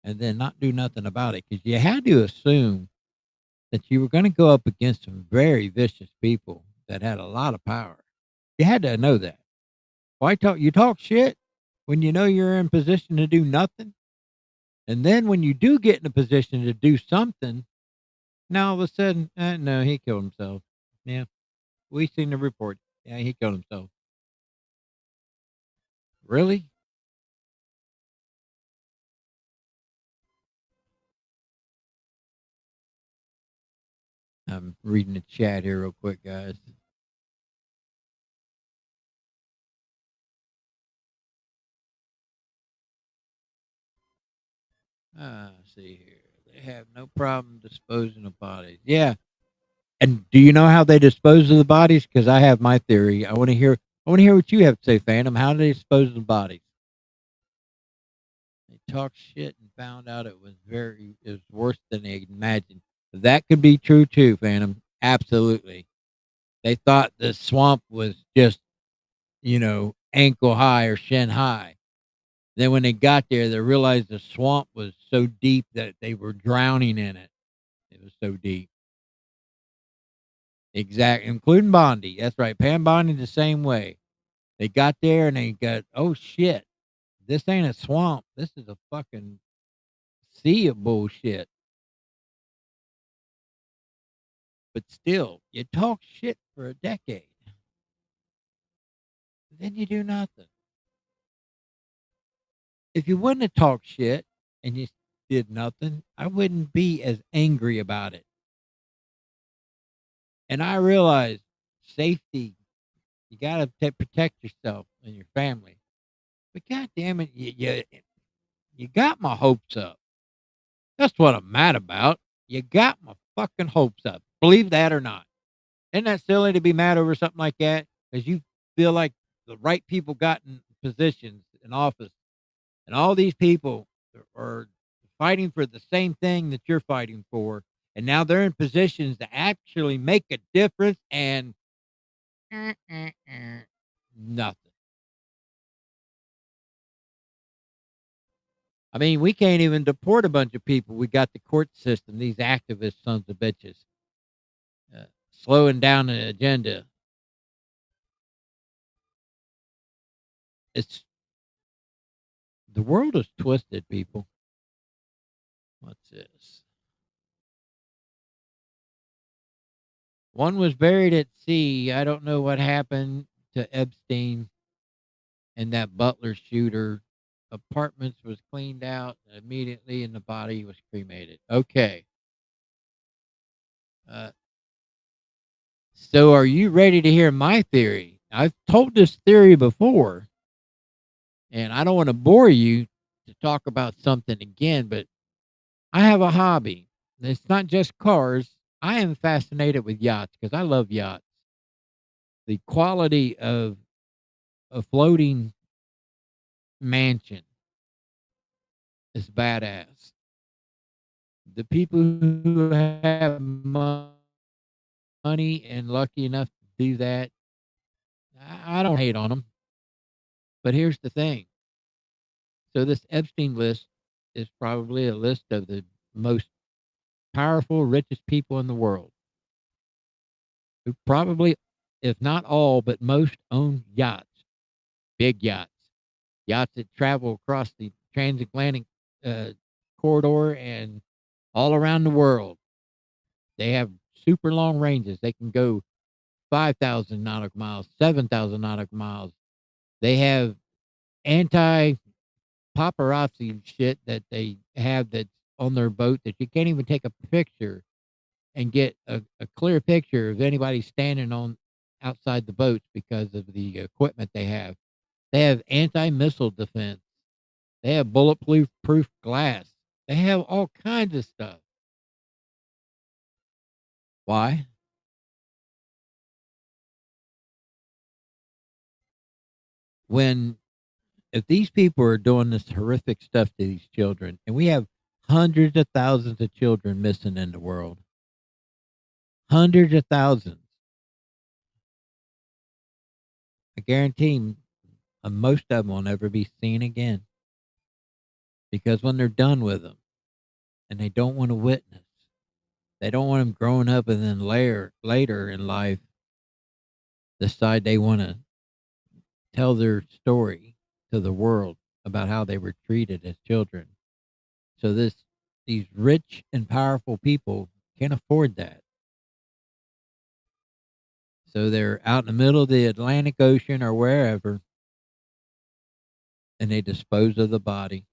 and then not do nothing about it because you had to assume that you were going to go up against some very vicious people that had a lot of power. You had to know that. Why talk shit when you know you're in position to do nothing? And then when you do get in a position to do something, now all of a sudden, no, he killed himself. Yeah, we seen the report. Yeah, he killed himself. Really? I'm reading the chat here real quick, guys. Let's see here. They have no problem disposing of bodies. Yeah. And do you know how they dispose of the bodies? Because I have my theory. I want to hear. I want to hear what you have to say, Phantom. How do they dispose of the bodies? They talked shit and found out it was worse than they imagined. That could be true too, Phantom. Absolutely. They thought the swamp was just, ankle high or shin high. Then when they got there, they realized the swamp was so deep that they were drowning in it. It was so deep. Exactly, including Bondi. That's right. Pam Bondi the same way. They got there and they got, oh shit, this ain't a swamp. This is a fucking sea of bullshit. But still, you talk shit for a decade. Then you do nothing. If you wouldn't have talked shit and you did nothing, I wouldn't be as angry about it. And I realize safety, you got to protect yourself and your family. But God damn it, you got my hopes up. That's what I'm mad about. You got my fucking hopes up. Believe that or not. Isn't that silly to be mad over something like that? Because you feel like the right people got in positions in office, and all these people are fighting for the same thing that you're fighting for, and now they're in positions to actually make a difference, and nothing. I mean, we can't even deport a bunch of people. We got the court system, these activist sons of bitches, slowing down the agenda. It's the world is twisted, people. What's this? One was buried at sea. I don't know what happened to Epstein and that Butler shooter. Apartments was cleaned out immediately and the body was cremated. Okay. So are you ready to hear my theory? I've told this theory before, and I don't want to bore you to talk about something again, but I have a hobby. It's not just cars. I am fascinated with yachts because I love yachts. The quality of a floating mansion is badass. The people who have money and lucky enough to do that. I don't hate on them. But here's the thing. So this Epstein list is probably a list of the most powerful, richest people in the world, who probably, if not all, but most own yachts, big yachts, yachts that travel across the transatlantic uh, corridor and all around the world. They have super long ranges. They can go 5,000 nautical miles, 7,000 nautical miles. They have anti paparazzi shit that they have that's on their boat that you can't even take a picture and get a clear picture of anybody standing on outside the boats because of the equipment they have. They have anti-missile defense. They have bulletproof glass. They have all kinds of stuff. Why? When if these people are doing this horrific stuff to these children, and we have hundreds of thousands of children missing in the world, hundreds of thousands, I guarantee most of them will never be seen again, because when they're done with them and they don't want to witness, they don't want them growing up and then later in life decide they want to tell their story to the world about how they were treated as children. So these rich and powerful people can't afford that. So they're out in the middle of the Atlantic Ocean or wherever, and they dispose of the body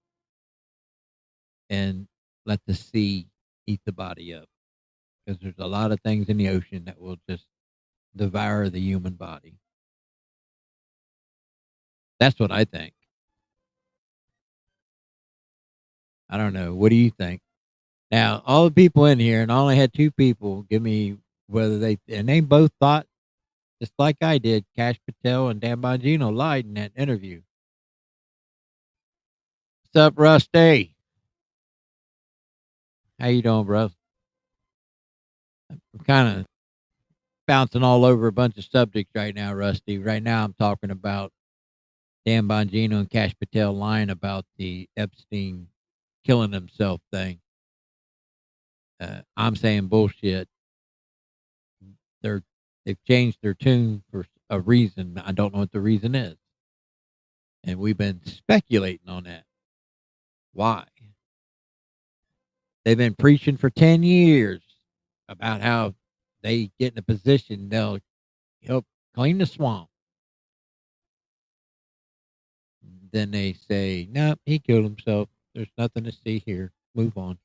and let the sea eat the body up. Because there's a lot of things in the ocean that will just devour the human body. That's what I think. I don't know. What do you think? Now, all the people in here, and I only had two people give me whether they both thought, just like I did, Kash Patel and Dan Bongino lied in that interview. What's up, Rusty? How you doing, bro? I'm kind of bouncing all over a bunch of subjects right now, Rusty. Right now, I'm talking about Dan Bongino and Kash Patel lying about the Epstein killing himself thing. I'm saying bullshit. They've changed their tune for a reason. I don't know what the reason is, and we've been speculating on that. Why? They've been preaching for 10 years about how they get in a position they'll help clean the swamp. Then they say, nope, he killed himself. There's nothing to see here. Move on.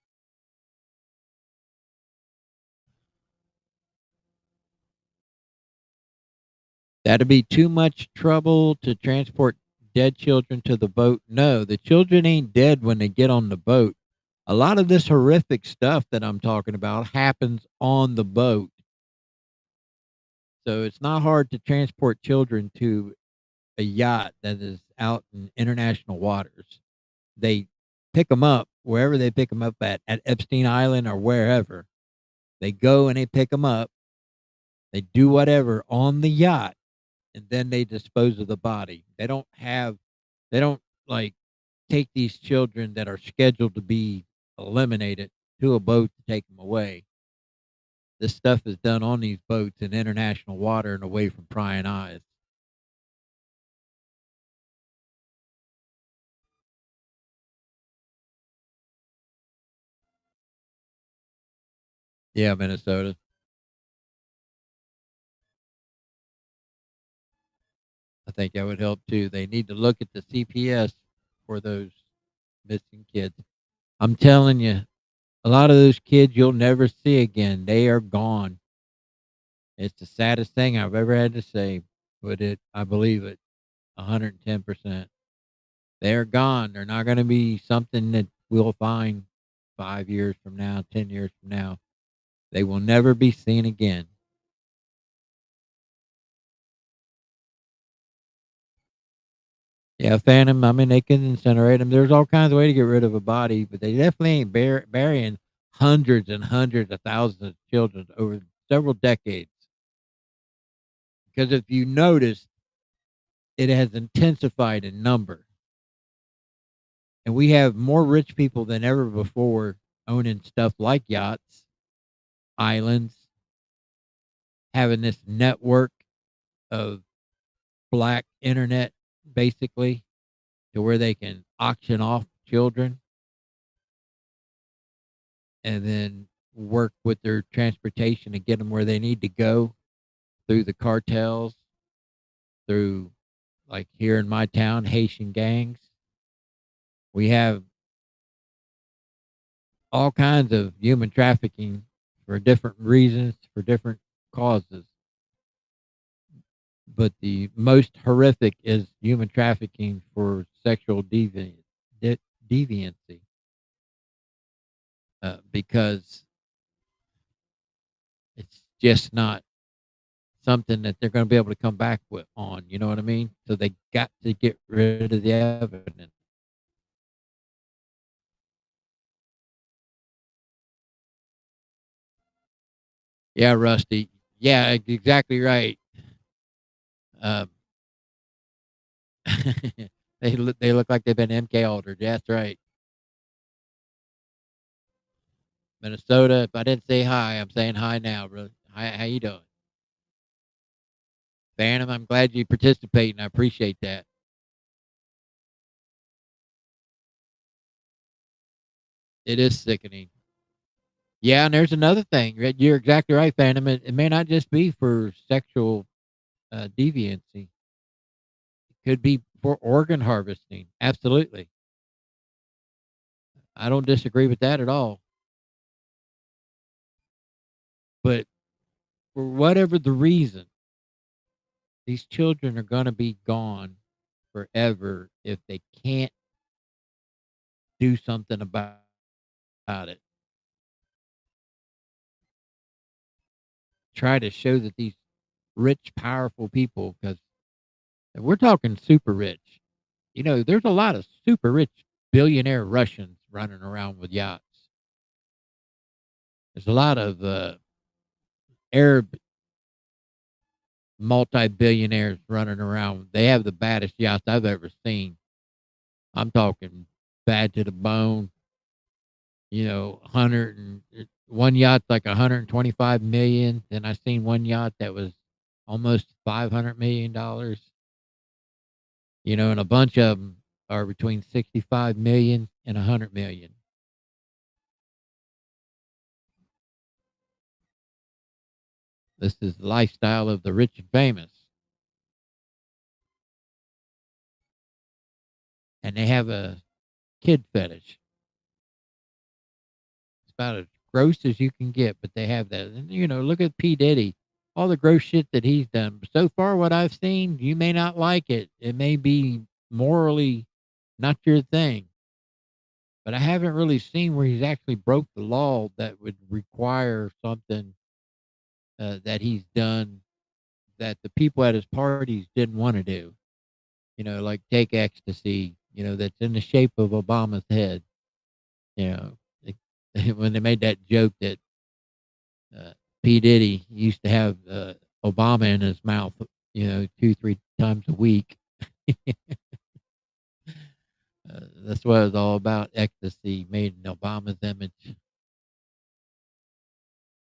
That'd be too much trouble to transport dead children to the boat. No, the children ain't dead when they get on the boat. A lot of this horrific stuff that I'm talking about happens on the boat. So it's not hard to transport children to a yacht that is out in international waters. They pick them up wherever they pick them up at Epstein Island or wherever. They go and they pick them up. They do whatever on the yacht, and then they dispose of the body. They don't like take these children that are scheduled to be eliminated to a boat to take them away. This stuff is done on these boats in international water and away from prying eyes. Yeah, Minnesota. I think that would help too. They need to look at the CPS for those missing kids. I'm telling you, a lot of those kids you'll never see again. They are gone. It's the saddest thing I've ever had to say, but I believe it 110%. They're gone. They're not going to be something that we'll find 5 years from now, 10 years from now. They will never be seen again. Yeah, Phantom. I mean, they can incinerate them. There's all kinds of ways to get rid of a body, but they definitely ain't burying hundreds and hundreds of thousands of children over several decades. Because if you notice, it has intensified in number. And we have more rich people than ever before owning stuff like yachts, islands, having this network of black internet, basically, to where they can auction off children and then work with their transportation to get them where they need to go through the cartels, through, like here in my town, Haitian gangs. We have all kinds of human trafficking for different reasons, for different causes. But the most horrific is human trafficking for sexual deviancy, because it's just not something that they're going to be able to come back with on. You know what I mean? So they got to get rid of the evidence. Yeah, Rusty. Yeah, exactly right. Um, they look like they've been MK altered. Yeah, that's right. Minnesota. If I didn't say hi, I'm saying hi now, bro. Hi, how you doing? Phantom, I'm glad you participate, and I appreciate that. It is sickening. Yeah, and there's another thing. You're exactly right, Phantom. It may not just be for sexual deviancy. It could be for organ harvesting. Absolutely. I don't disagree with that at all. But for whatever the reason, these children are going to be gone forever if they can't do something about it. Try to show that these rich, powerful people, because we're talking super rich. You know, there's a lot of super rich billionaire Russians running around with yachts. There's a lot of Arab multi-billionaires running around. They have the baddest yachts I've ever seen. I'm talking bad to the bone. You know, one yacht's like 125 million. Then I seen one yacht that was almost $500 million. You know, and a bunch of them are between 65 million and 100 million. This is the lifestyle of the rich and famous. And they have a kid fetish. It's about as gross as you can get, but they have that. And, you know, look at P. Diddy, all the gross shit that he's done. But so far, what I've seen, you may not like it. It may be morally not your thing. But I haven't really seen where he's actually broke the law that would require something that he's done that the people at his parties didn't want to do. You know, like take ecstasy, you know, that's in the shape of Obama's head. You know, when they made that joke that P. Diddy used to have Obama in his mouth, you know, 2-3 times a week. That's what it was all about, ecstasy made in Obama's image.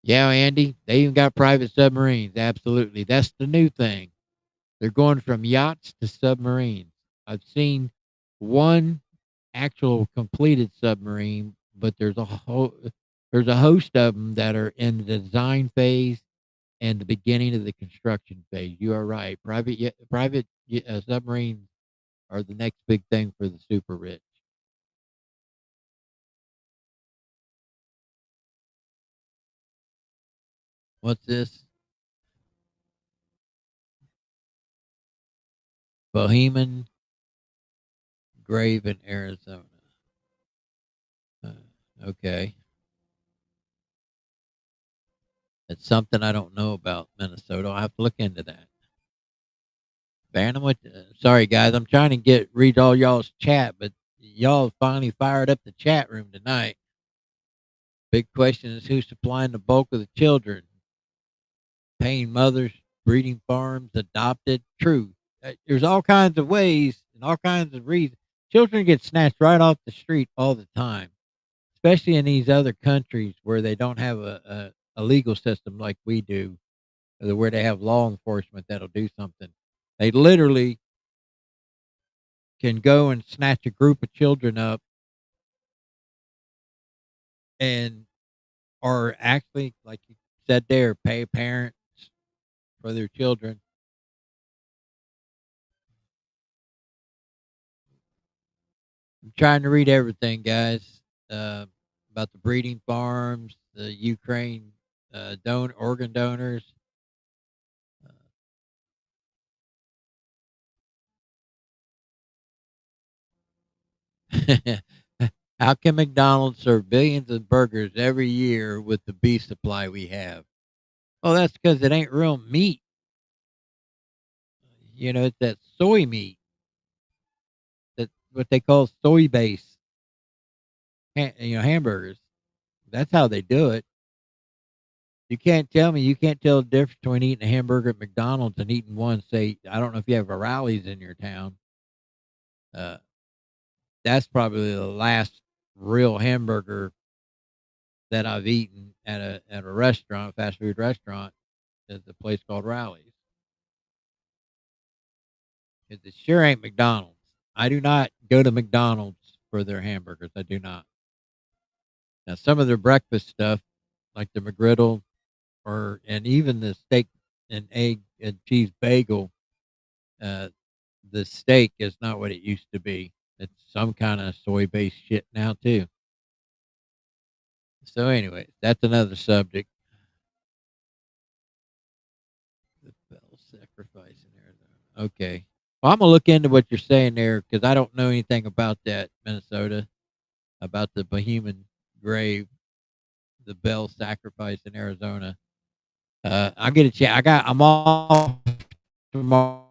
Yeah, Andy, they even got private submarines. Absolutely. That's the new thing. They're going from yachts to submarines. I've seen one actual completed submarine, but there's a host of them that are in the design phase and the beginning of the construction phase. You are right. Private submarines are the next big thing for the super rich. What's this? Bohemian Grave in Arizona. Okay. It's something I don't know about Minnesota. I'll have to look into that. Phantom, sorry guys, I'm trying to read all y'all's chat, but y'all finally fired up the chat room tonight. Big question is who's supplying the bulk of the children? Paying mothers breeding farms, adopted. True. There's all kinds of ways and all kinds of reasons. Children get snatched right off the street all the time, especially in these other countries where they don't have a legal system like we do, where they have law enforcement that'll do something. They literally can go and snatch a group of children up and are actually, like you said there, pay parents for their children. I'm trying to read everything, guys, about the breeding farms, the Ukraine organ donors. How can McDonald's serve billions of burgers every year with the beef supply we have? Oh, that's because it ain't real meat. You know, it's that soy meat. That's what they call soy base. Hamburgers. That's how they do it. You can't tell the difference between eating a hamburger at McDonald's and eating one, say, I don't know if you have a Rally's in your town. That's probably the last real hamburger that I've eaten at a restaurant, fast food restaurant, is a place called Rally's. It sure ain't McDonald's. I do not go to McDonald's for their hamburgers. I do not. Now, some of their breakfast stuff, like the McGriddle, and even the steak and egg and cheese bagel, the steak is not what it used to be. It's some kind of soy-based shit now too. So anyway, that's another subject. The Bell sacrifice in Arizona. Okay. Well, I'm gonna look into what you're saying there because I don't know anything about that, Minnesota, about the Bohemian grave, the Bell sacrifice in Arizona. I'll get a chance. I'm off tomorrow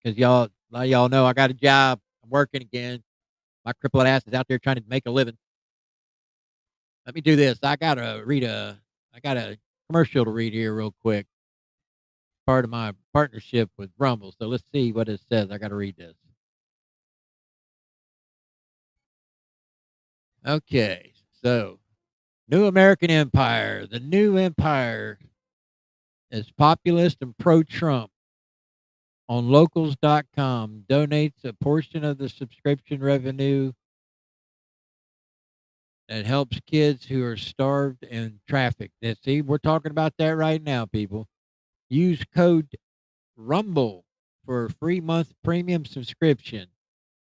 because y'all know I got a job. I'm working again. My crippled ass is out there trying to make a living. Let me do this. I got a commercial to read here real quick. Part of my partnership with Rumble. So let's see what it says. I got to read this. Okay. So, New American Empire. The new empire is populist and pro-Trump. On locals.com, donates a portion of the subscription revenue that helps kids who are starved and trafficked. Now, see, we're talking about that right now, people. Use code RUMBLE for a free month premium subscription.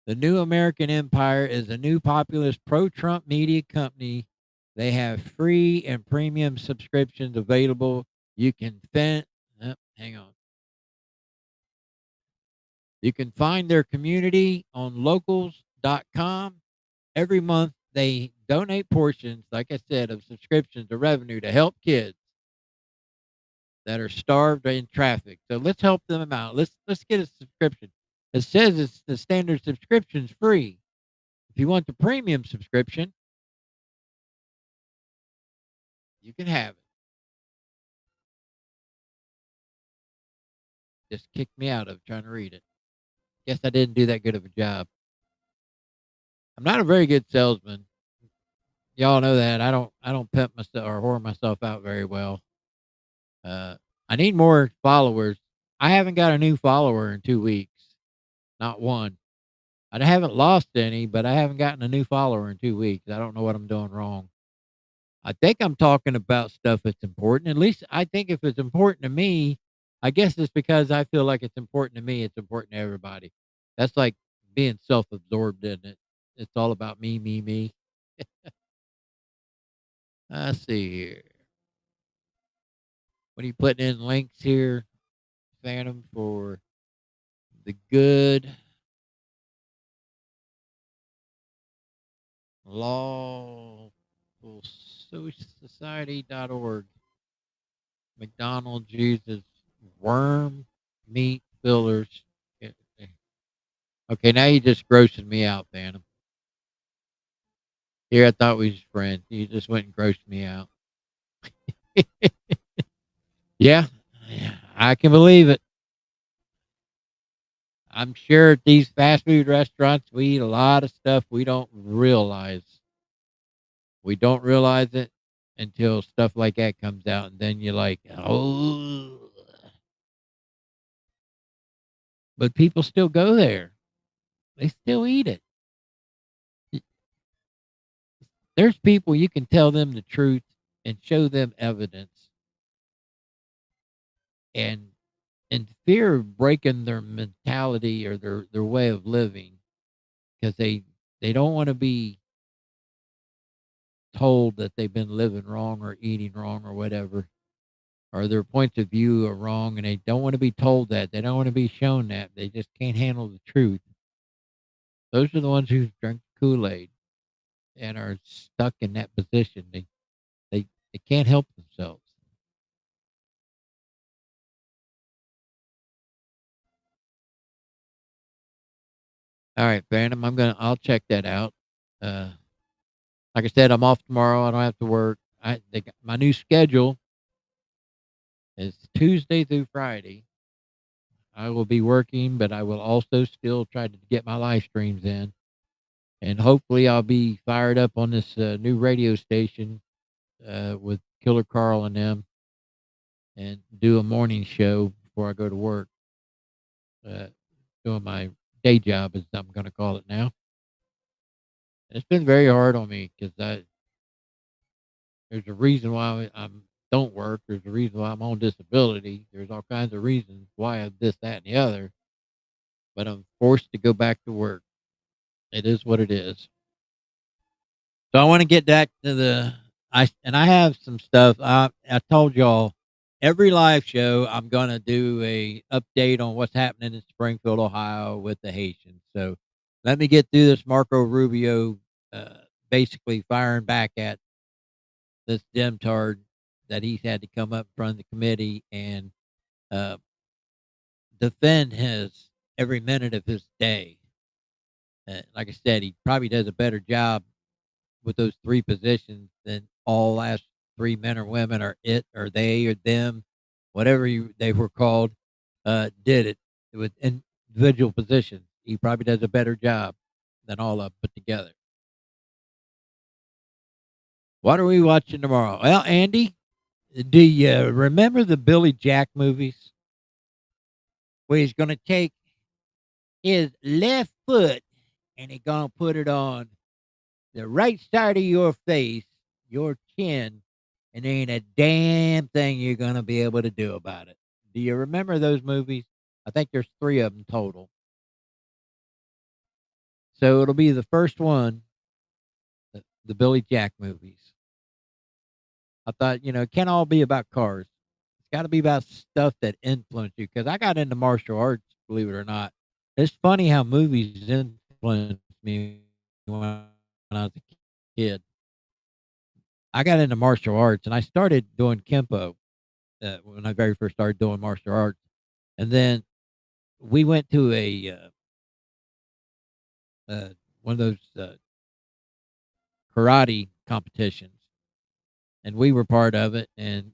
The New American Empire is a new populist pro-Trump media company. They have free and premium subscriptions available. You can hang on. You can find their community on locals.com. Every month, they donate portions, like I said, of subscriptions to revenue to help kids that are starved or in traffic. So let's help them out. Let's get a subscription. It says it's the standard subscription's free. If you want the premium subscription, you can have it. Just kicked me out of trying to read it. Guess I didn't do that good of a job. I'm not a very good salesman. Y'all know that. I don't pimp myself or whore myself out very well. I need more followers. I haven't got a new follower in 2 weeks. Not one. I haven't lost any, but I haven't gotten a new follower in 2 weeks. I don't know what I'm doing wrong. I think I'm talking about stuff that's important. At least I think if it's important to me, I guess it's because I feel like it's important to me. It's important to everybody. That's like being self-absorbed, isn't it? It's all about me, me, me. Let's see here. What are you putting in links here, Phantom, for the good lawfulsociety.org. McDonald's uses worm meat fillers. Okay, now you just grossing me out, Phantom. Here, I thought we was friends. You just went and grossed me out. Yeah, I can believe it. I'm sure at these fast food restaurants, we eat a lot of stuff we don't realize. We don't realize it until stuff like that comes out, and then you're like, oh. But people still go there. They still eat it. There's people you can tell them the truth and show them evidence, and in fear of breaking their mentality or their way of living, because they don't want to be told that they've been living wrong or eating wrong or whatever, or their points of view are wrong, and they don't want to be told that. They don't want to be shown that. They just can't handle the truth. Those are the ones who drink Kool-Aid and are stuck in that position. They can't help themselves. All right, Phantom, I'll check that out. Like I said, I'm off tomorrow. I don't have to work. My new schedule is Tuesday through Friday. I will be working, but I will also still try to get my live streams in. And hopefully I'll be fired up on this new radio station with Killer Carl and them, and do a morning show before I go to work. Doing my day job, as I'm going to call it now. It's been very hard on me because there's a reason why I don't work. There's a reason why I'm on disability. There's all kinds of reasons why I'm this, that, and the other. But I'm forced to go back to work. It is what it is. So I want to get back to I have some stuff. I told y'all every live show I'm going to do a update on what's happening in Springfield, Ohio with the Haitians. So let me get through this Marco Rubio basically firing back at this demtard that he's had to come up in front of the committee and defend his every minute of his day. Like I said, he probably does a better job with those three positions than all last three men or women or it or they or them, whatever they were called, did it with individual positions. He probably does a better job than all of them put together. What are we watching tomorrow? Well, Andy, do you remember the Billy Jack movies? Where he's going to take his left foot and he's going to put it on the right side of your face, your chin, and there ain't a damn thing you're going to be able to do about it. Do you remember those movies? I think there's 3 of them total. So it'll be the first one, the Billy Jack movies. I thought, it can't all be about cars. It's got to be about stuff that influence you. Because I got into martial arts, believe it or not. It's funny how movies influenced me when I was a kid. I got into martial arts, and I started doing Kempo when I very first started doing martial arts. And then we went to one of those karate competitions, and we were part of it. And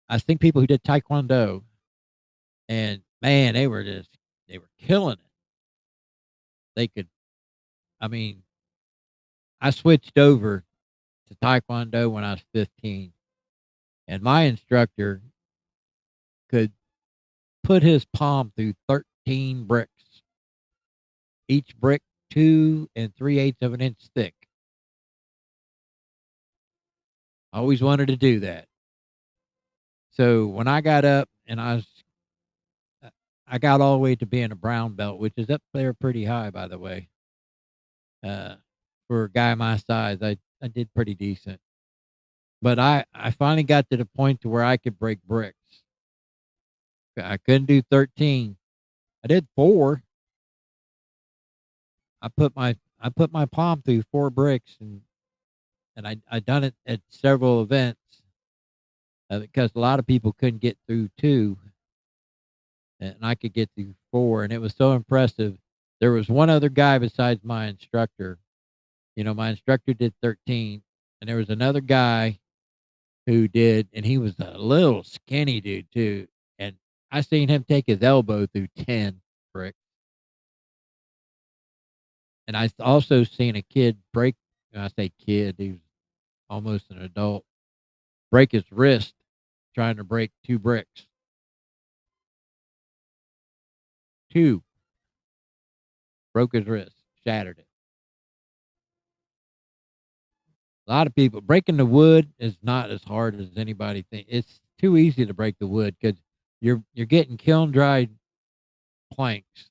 I think people who did Taekwondo, and man, they were killing it. They could, I mean, I switched over to Taekwondo when I was 15, and my instructor could put his palm through 13 bricks, each brick 2 3/8 of an inch thick. I always wanted to do that. So when I got up and I got all the way to being a brown belt, which is up there pretty high, by the way. For a guy my size, I did pretty decent. But I finally got to the point to where I could break bricks. I couldn't do 13. I did 4. I put my palm through 4 bricks, and I done it at several events because a lot of people couldn't get through 2, and I could get through 4, and it was so impressive. There was one other guy besides my instructor. My instructor did 13, and there was another guy who did, and he was a little skinny dude too. And I seen him take his elbow through 10 bricks. And I also seen a kid break, and I say kid, he was almost an adult, break his wrist trying to break 2 bricks. 2. Broke his wrist, shattered it. A lot of people breaking the wood is not as hard as anybody thinks. It's too easy to break the wood because you're getting kiln dried planks,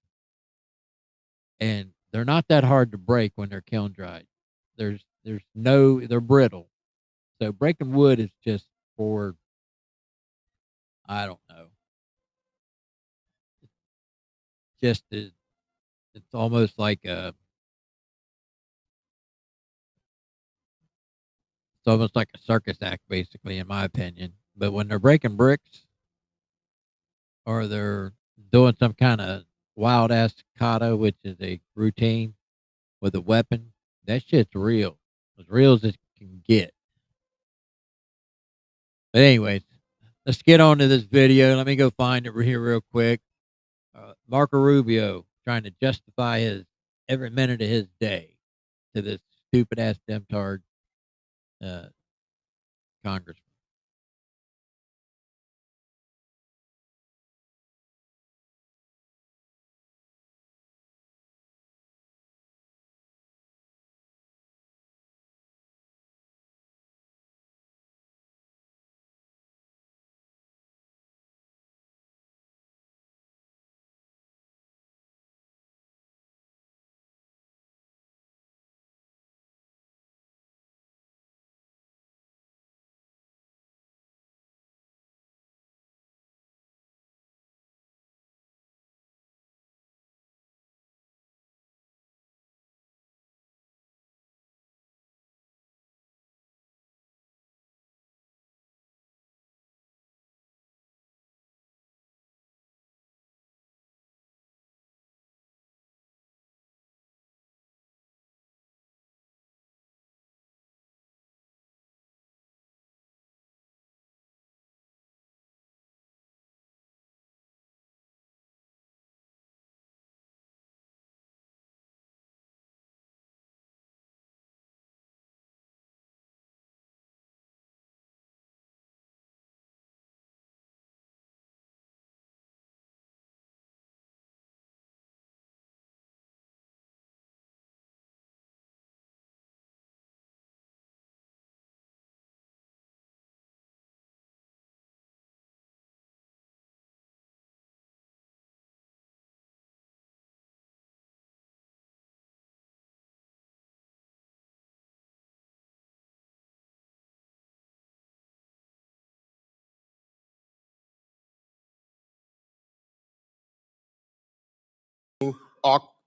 and they're not that hard to break when they're kiln dried. They're brittle. So breaking wood is just for, I don't know. It's almost like a circus act, basically, in my opinion. But when they're breaking bricks or they're doing some kind of wild ass kata, which is a routine with a weapon, that shit's real. As real as it can get. But anyways, let's get on to this video. Let me go find it here real quick. Marco Rubio trying to justify his every minute of his day to this stupid ass demtard congressman.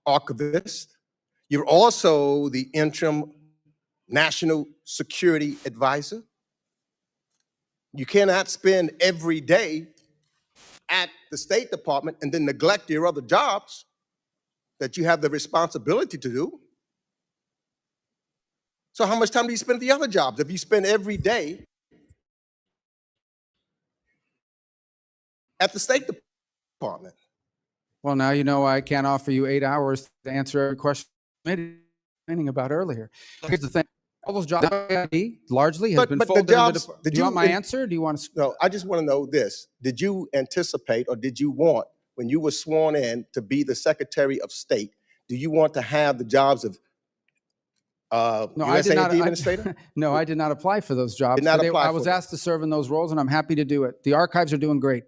Archivist. You're also the interim national security advisor. You cannot spend every day at the State Department and then neglect your other jobs that you have the responsibility to do. So how much time do you spend at the other jobs? If you spend every day at the State Department. Well, now you know I can't offer you 8 hours to answer every question I'm complaining about earlier. Here's the thing. All those jobs largely has been folded into the. Do you want my answer? Do you want to? No, I just want to know this. Did you anticipate or did you want, when you were sworn in to be the Secretary of State, do you want to have the jobs of No, USAID administrator? No, I did not apply for those jobs. I was asked to serve in those roles, and I'm happy to do it. The archives are doing great.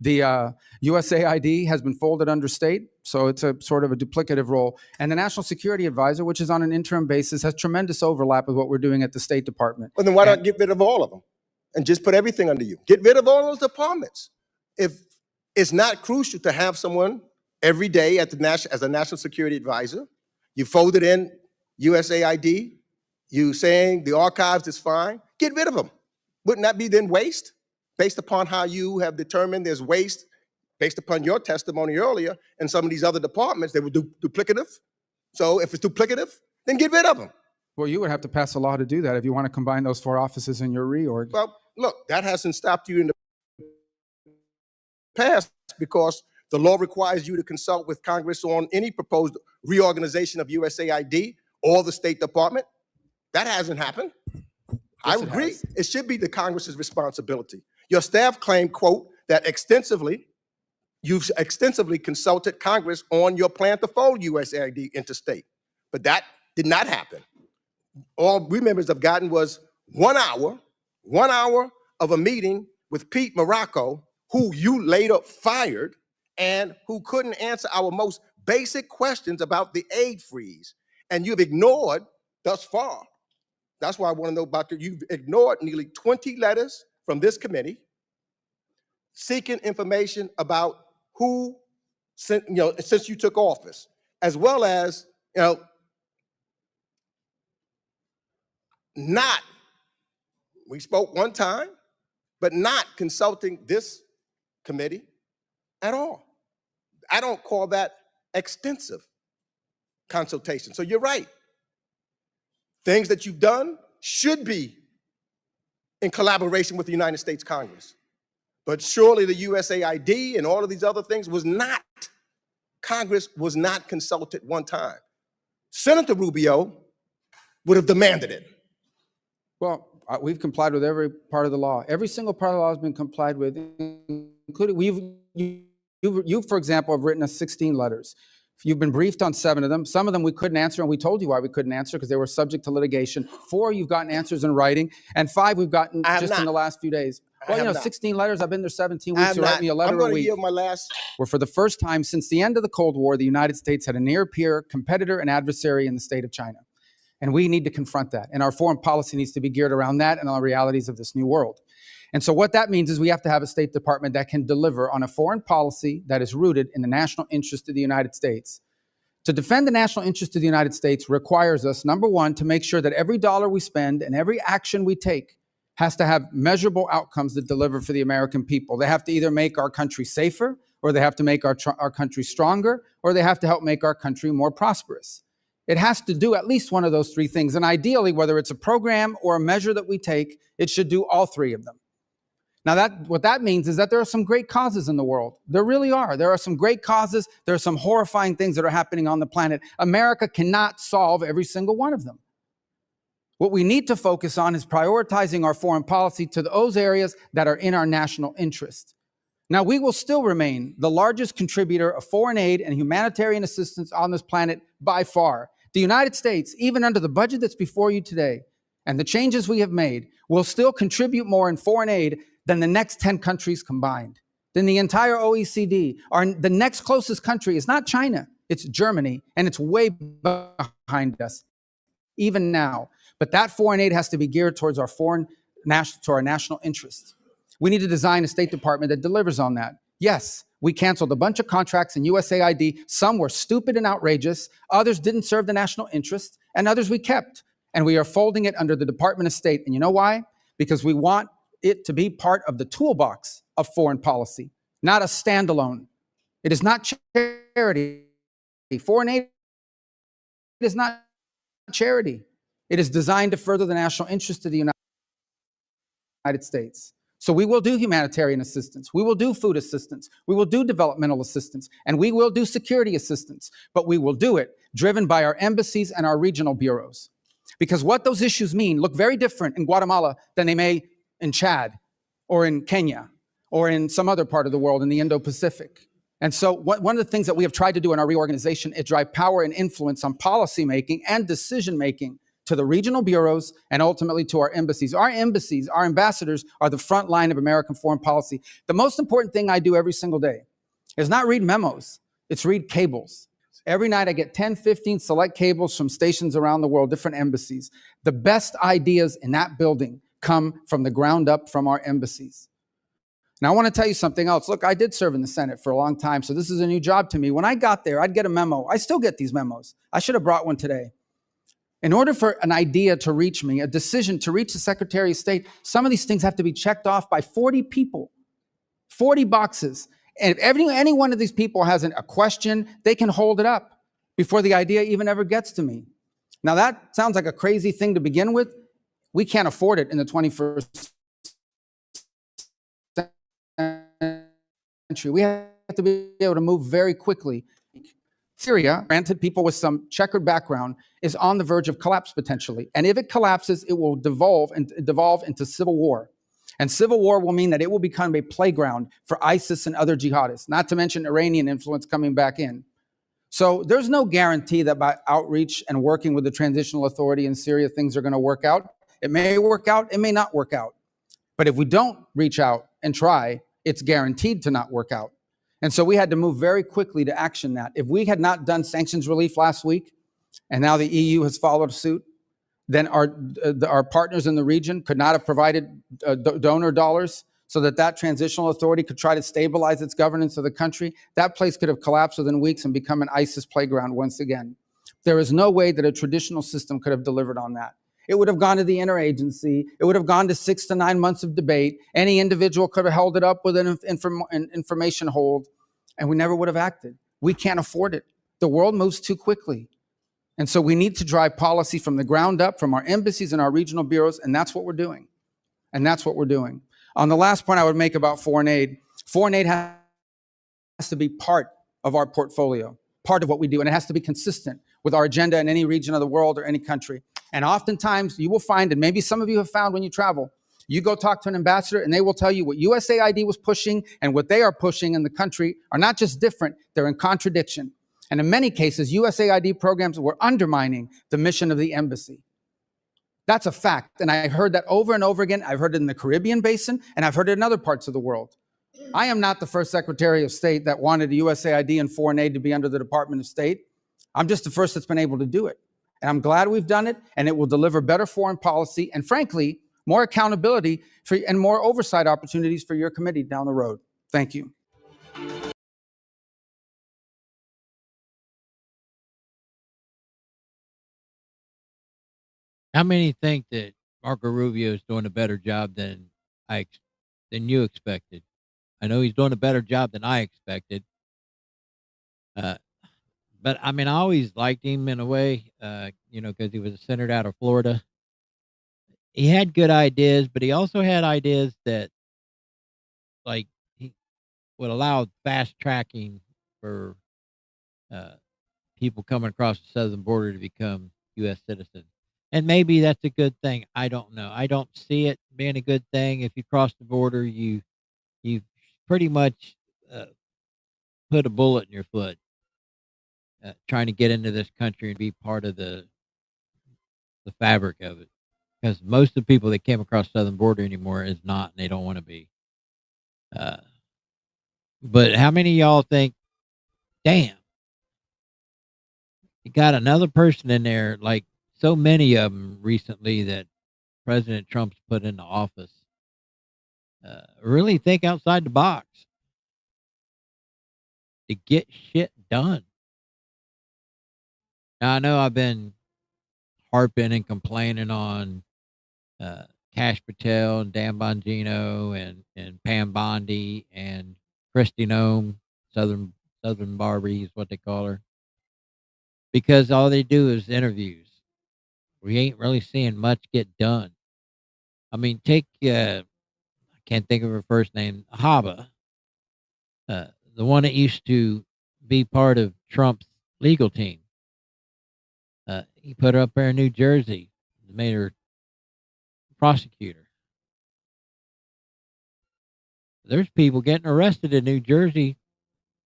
The USAID has been folded under state, so it's a sort of a duplicative role. And the National Security Advisor, which is on an interim basis, has tremendous overlap with what we're doing at the State Department. Well, then why not get rid of all of them and just put everything under you? Get rid of all those departments. If it's not crucial to have someone every day at the as a National Security Advisor, you folded in USAID, you saying the archives is fine, get rid of them. Wouldn't that be then waste? Based upon how you have determined there's waste, based upon your testimony earlier, and some of these other departments, they were duplicative. So if it's duplicative, then get rid of them. Well, you would have to pass a law to do that if you want to combine those 4 offices in your reorg. Well, look, that hasn't stopped you in the past because the law requires you to consult with Congress on any proposed reorganization of USAID or the State Department. That hasn't happened. I agree. It should be the Congress's responsibility. Your staff claimed, quote, that you've extensively consulted Congress on your plan to fold USAID into state. But that did not happen. All we members have gotten was 1 hour of a meeting with Pete Morocco, who you later fired and who couldn't answer our most basic questions about the aid freeze. And you've ignored thus far. That's why I want to know about you've ignored nearly 20 letters from this committee seeking information about who sent, since you took office, as well as, we spoke one time, but not consulting this committee at all. I don't call that extensive consultation. So you're right. Things that you've done should be in collaboration with the United States Congress. But surely the USAID and all of these other things was not, Congress was not consulted one time. Senator Rubio would have demanded it. Well, we've complied with every part of the law. Every single part of the law has been complied with, including you, for example, have written us 16 letters. You've been briefed on 7 of them. Some of them we couldn't answer, and we told you why we couldn't answer, because they were subject to litigation. 4, you've gotten answers in writing, and 5, we've gotten just in the last few days. Well, 16 letters. I've been there 17 weeks. You write me a letter a week. I'm going to yield my last. Where for the first time since the end of the Cold War, the United States had a near-peer competitor and adversary in the state of China. And we need to confront that. And our foreign policy needs to be geared around that and the realities of this new world. And so what that means is we have to have a State Department that can deliver on a foreign policy that is rooted in the national interest of the United States. To defend the national interest of the United States requires us, number one, to make sure that every dollar we spend and every action we take has to have measurable outcomes that deliver for the American people. They have to either make our country safer, or they have to make our country stronger, or they have to help make our country more prosperous. It has to do at least one of those 3 things. And ideally, whether it's a program or a measure that we take, it should do all 3 of them. Now, what that means is that there are some great causes in the world. There really are. There are some great causes. There are some horrifying things that are happening on the planet. America cannot solve every single one of them. What we need to focus on is prioritizing our foreign policy to those areas that are in our national interest. Now, we will still remain the largest contributor of foreign aid and humanitarian assistance on this planet by far. The United States, even under the budget that's before you today, and the changes we have made, will still contribute more in foreign aid than the next 10 countries combined, than the entire OECD. The next closest country is not China, it's Germany, and it's way behind us, even now. But that foreign aid has to be geared towards our national interests. We need to design a State Department that delivers on that. Yes, we canceled a bunch of contracts in USAID. Some were stupid and outrageous. Others didn't serve the national interest, and others we kept. And we are folding it under the Department of State. And you know why? Because we want it to be part of the toolbox of foreign policy, not a standalone. It is not charity. Foreign aid is not charity. It is designed to further the national interest of the United States. So we will do humanitarian assistance. We will do food assistance. We will do developmental assistance. And we will do security assistance. But we will do it driven by our embassies and our regional bureaus. Because what those issues mean look very different in Guatemala than they may in Chad or in Kenya or in some other part of the world in the Indo-Pacific. And so one of the things that we have tried to do in our reorganization is drive power and influence on policymaking and decision-making to the regional bureaus and ultimately to our embassies. Our embassies, our ambassadors, are the front line of American foreign policy. The most important thing I do every single day is not read memos, it's read cables. Every night I get 10, 15 select cables from stations around the world, different embassies. The best ideas in that building come from the ground up from our embassies. Now, I want to tell you something else. Look, I did serve in the Senate for a long time, so this is a new job to me. When I got there, I'd get a memo. I still get these memos. I should have brought one today. In order for an idea to reach me, a decision to reach the Secretary of State, some of these things have to be checked off by 40 people, 40 boxes. And if any one of these people has a question, they can hold it up before the idea even ever gets to me. Now, that sounds like a crazy thing to begin with. We can't afford it in the 21st country. We have to be able to move very quickly. Syria, granted people with some checkered background, is on the verge of collapse potentially. And if it collapses, it will devolve into civil war. And civil war will mean that it will become a playground for ISIS and other jihadists, not to mention Iranian influence coming back in. So there's no guarantee that by outreach and working with the transitional authority in Syria, things are going to work out. It may work out, it may not work out. But if we don't reach out and try, it's guaranteed to not work out. And so we had to move very quickly to action that. If we had not done sanctions relief last week, and now the EU has followed suit, then our partners in the region could not have provided donor dollars so that that transitional authority could try to stabilize its governance of the country. That place could have collapsed within weeks and become an ISIS playground once again. There is no way that a traditional system could have delivered on that. It would have gone to the interagency. It would have gone to 6 to 9 months of debate. Any individual could have held it up with an information hold, and we never would have acted. We can't afford it. The world moves too quickly. And so we need to drive policy from the ground up, from our embassies and our regional bureaus, and that's what we're doing. And that's what we're doing. On the last point I would make about foreign aid has to be part of our portfolio, part of what we do, and it has to be consistent with our agenda in any region of the world or any country. And oftentimes you will find, and maybe some of you have found when you travel, you go talk to an ambassador and they will tell you what USAID was pushing and what they are pushing in the country are not just different, they're in contradiction. And in many cases, USAID programs were undermining the mission of the embassy. That's a fact. And I heard that over and over again. I've heard it in the Caribbean basin, and I've heard it in other parts of the world. I am not the first Secretary of State that wanted USAID and foreign aid to be under the Department of State. I'm just the first that's been able to do it. And I'm glad we've done it, and it will deliver better foreign policy and, frankly, more accountability and more oversight opportunities for your committee down the road. Thank you. How many think that Marco Rubio is doing a better job than you expected? I know he's doing a better job than I expected. But I mean, I always liked him in a way, because he was a senator out of Florida. He had good ideas, but he also had ideas that, like, he would allow fast tracking for people coming across the southern border to become U.S. citizens. And maybe that's a good thing. I don't know. I don't see it being a good thing. If you cross the border, you pretty much put a bullet in your foot trying to get into this country and be part of the fabric of it. Because most of the people that came across the southern border anymore is not, and they don't want to be. But how many of y'all think, damn, you got another person in there, like so many of them recently that President Trump's put into office, really think outside the box to get shit done. Now, I know I've been harping and complaining on Kash Patel and Dan Bongino and Pam Bondi and Kristi Noem, Southern Barbie is what they call her, because all they do is interviews. We ain't really seeing much get done. I mean, take I can't think of her first name, Haba, the one that used to be part of Trump's legal team. He put her up there in New Jersey, made her prosecutor. There's people getting arrested in New Jersey.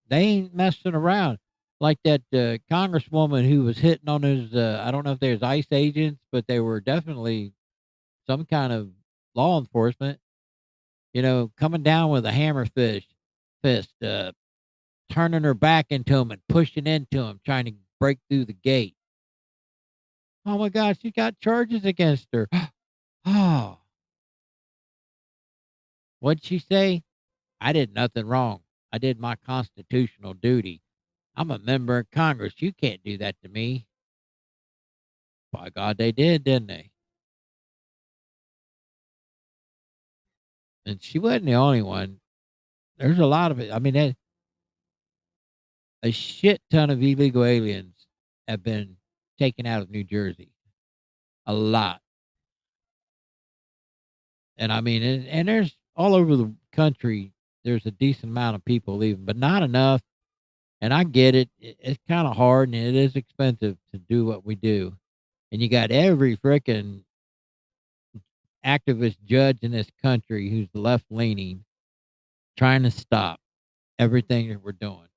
They ain't messing around. Like that congresswoman who was hitting on his, I don't know if they was ICE agents, but they were definitely some kind of law enforcement, coming down with a hammer fist, turning her back into him and pushing into him, trying to break through the gate. Oh my God, she got charges against her. Oh. What'd she say? I did nothing wrong. I did my constitutional duty. I'm a member of Congress. You can't do that to me. By God, they did, didn't they? And she wasn't the only one. There's a lot of it. I mean, a shit ton of illegal aliens have been taken out of New Jersey. A lot. And I mean, and there's all over the country there's a decent amount of people leaving, but not enough. And I get it. It's kind of hard and it is expensive to do what we do. And you got every freaking activist judge in this country who's left leaning trying to stop everything that we're doing.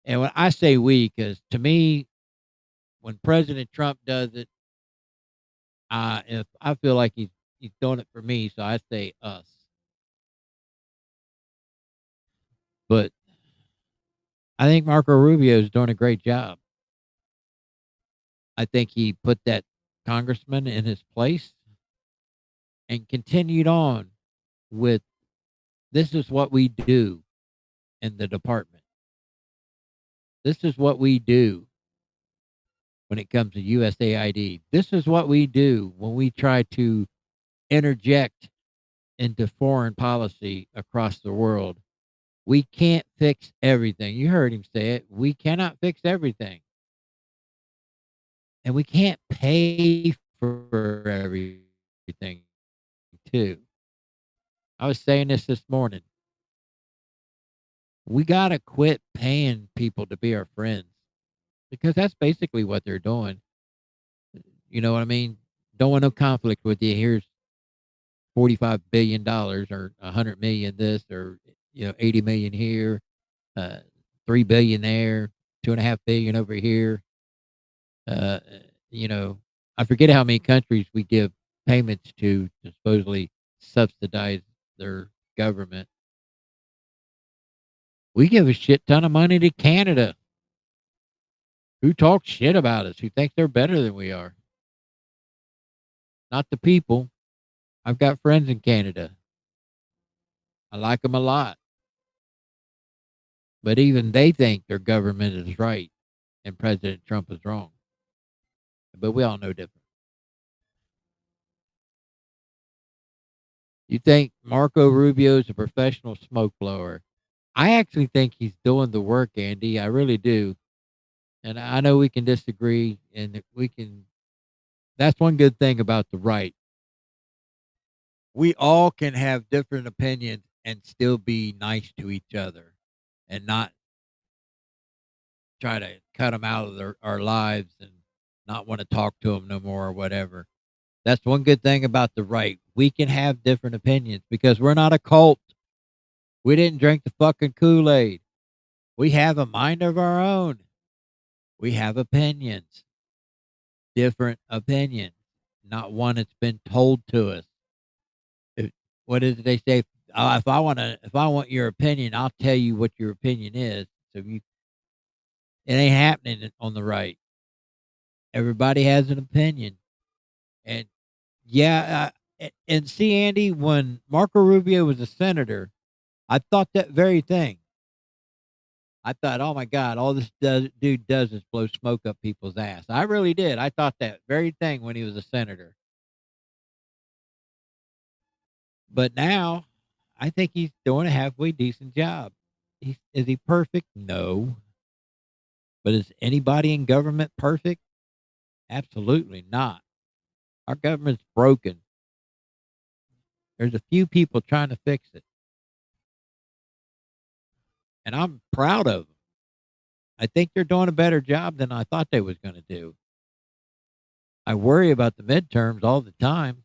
And when I say we, because to me, when President Trump does it, if I feel like he's doing it for me, so I say us. But I think Marco Rubio is doing a great job. I think he put that congressman in his place and continued on with this is what we do in the department. This is what we do when it comes to USAID. This is what we do when we try to interject into foreign policy across the world. We can't fix everything. You heard him say it. We cannot fix everything. And we can't pay for everything, too. I was saying this morning. We got to quit paying people to be our friends because that's basically what they're doing. You know what I mean? Don't want no conflict with you. Here's $45 billion or 100 million this or 80 million here, 3 billion there, 2.5 billion over here. I forget how many countries we give payments to supposedly subsidize their government. We give a shit ton of money to Canada, who talks shit about us, who think they're better than we are. Not the people. I've got friends in Canada. I like them a lot. But even they think their government is right and President Trump is wrong. But we all know different. You think Marco Rubio is a professional smoke blower? I actually think he's doing the work, Andy. I really do. And I know we can disagree, and that's one good thing about the right. We all can have different opinions and still be nice to each other and not try to cut them out of our lives and not want to talk to them no more or whatever. That's one good thing about the right. We can have different opinions because we're not a cult. We didn't drink the fucking Kool-Aid. We have a mind of our own. We have opinions. Different opinions. Not one that's been told to us. What is it they say? If I want your opinion, I'll tell you what your opinion is. So it ain't happening on the right. Everybody has an opinion. And yeah, and see, Andy, when Marco Rubio was a senator, I thought that very thing. I thought, oh my God, all this dude does is blow smoke up people's ass. I really did. I thought that very thing when he was a senator. But now, I think he's doing a halfway decent job. Is he perfect? No. But is anybody in government perfect? Absolutely not. Our government's broken. There's a few people trying to fix it. And I'm proud of them. I think they're doing a better job than I thought they was going to do. I worry about the midterms all the time,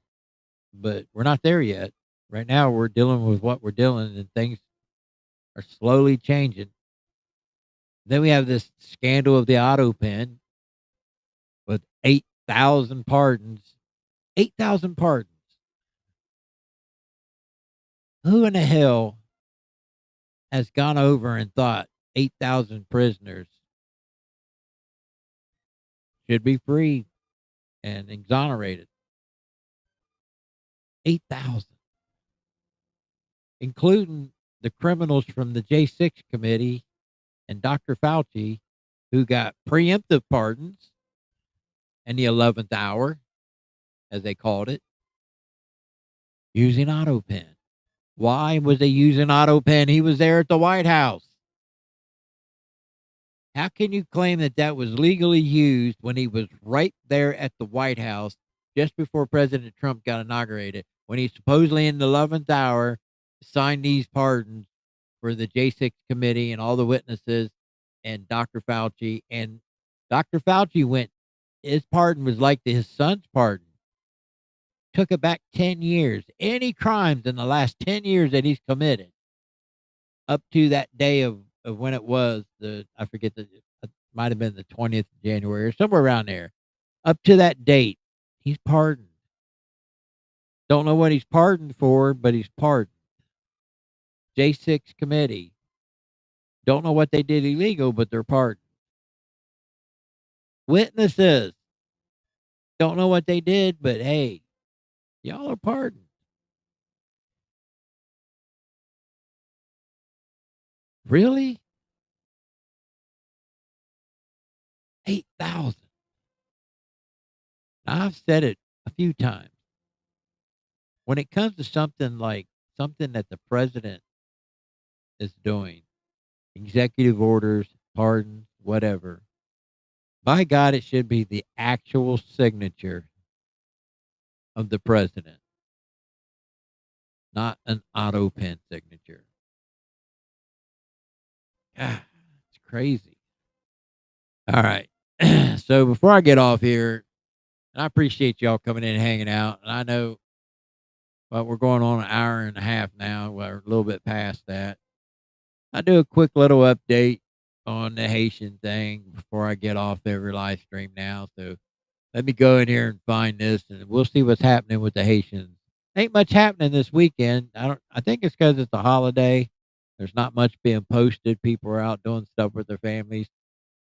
but we're not there yet. Right now, we're dealing with what we're dealing, and things are slowly changing. Then we have this scandal of the auto pen with 8,000 pardons. 8,000 pardons. Who in the hell has gone over and thought 8,000 prisoners should be free and exonerated? 8,000. Including the criminals from the J6 committee and Dr. Fauci, who got preemptive pardons in the 11th hour, as they called it, using auto pen. Why was they using auto pen? He was there at the White House. How can you claim that that was legally used when he was right there at the White House just before President Trump got inaugurated, when he's supposedly in the 11th hour signed these pardons for the J6 committee and all the witnesses and Dr. Fauci. And Dr. Fauci went, his pardon was like his son's pardon. Took it back 10 years. Any crimes in the last 10 years that he's committed up to that day of when it was, I forget, it might have been the 20th of January or somewhere around there. Up to that date, he's pardoned. Don't know what he's pardoned for, but he's pardoned. J6 committee. Don't know what they did illegal, but they're pardoned. Witnesses. Don't know what they did, but hey, y'all are pardoned. Really? 8,000. I've said it a few times. When it comes to something that the president is doing, executive orders, pardons, whatever, by God, it should be the actual signature of the president, not an auto pen signature. God, it's crazy. All right. So before I get off here, and I appreciate y'all coming in and hanging out. And I know we're going on an hour and a half now. We're a little bit past that. I do a quick little update on the Haitian thing before I get off every live stream now. So let me go in here and find this, and we'll see what's happening with the Haitians. Ain't much happening this weekend. I think it's because it's a holiday. There's not much being posted. People are out doing stuff with their families.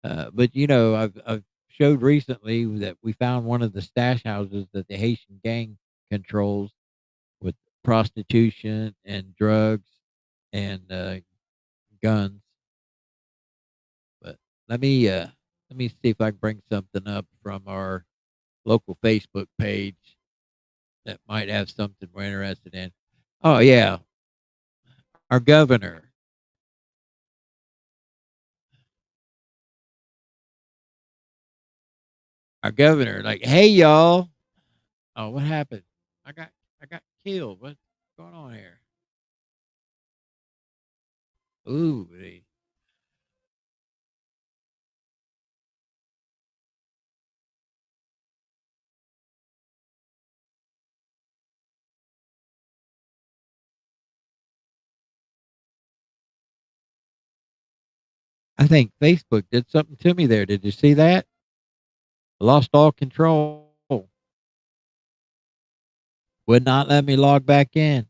But I've showed recently that we found one of the stash houses that the Haitian gang controls with prostitution and drugs and guns. But let me see if I can bring something up from our local Facebook page that might have something we're interested in. Oh yeah, our governor. Our governor, like, hey y'all. Oh, what happened? I got killed. What's going on here? Ooh, I think Facebook did something to me there. Did you see that? I lost all control. Would not let me log back in.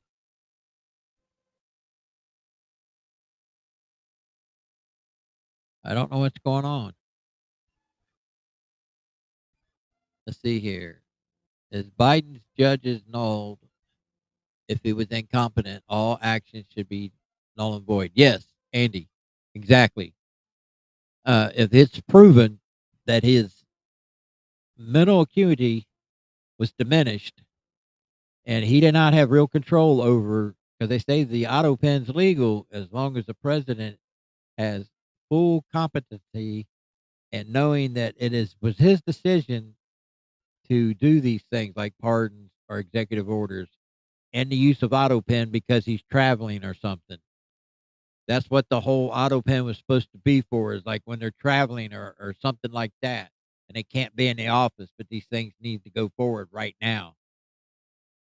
I don't know what's going on. Let's see here. Is Biden's judges nulled? If he was incompetent, all actions should be null and void. Yes, Andy, exactly. If it's proven that his mental acuity was diminished and he did not have real control over, because they say the auto pen's legal as long as the president has full competency and knowing that was his decision to do these things like pardons or executive orders and the use of auto pen because he's traveling or something. That's what the whole auto pen was supposed to be for, is like when they're traveling or something like that and they can't be in the office, but these things need to go forward right now.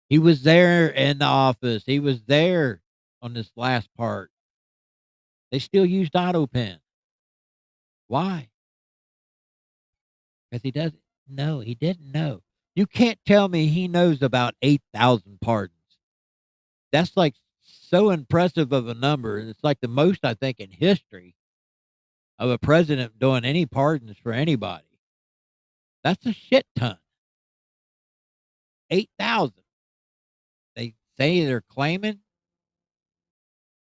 He was there in the office. He was there on this last part. They still used auto pen. Why? Because he doesn't know. He didn't know. You can't tell me he knows about 8,000 pardons. That's like so impressive of a number. It's like the most, I think, in history of a president doing any pardons for anybody. That's a shit ton. 8,000. They say they're claiming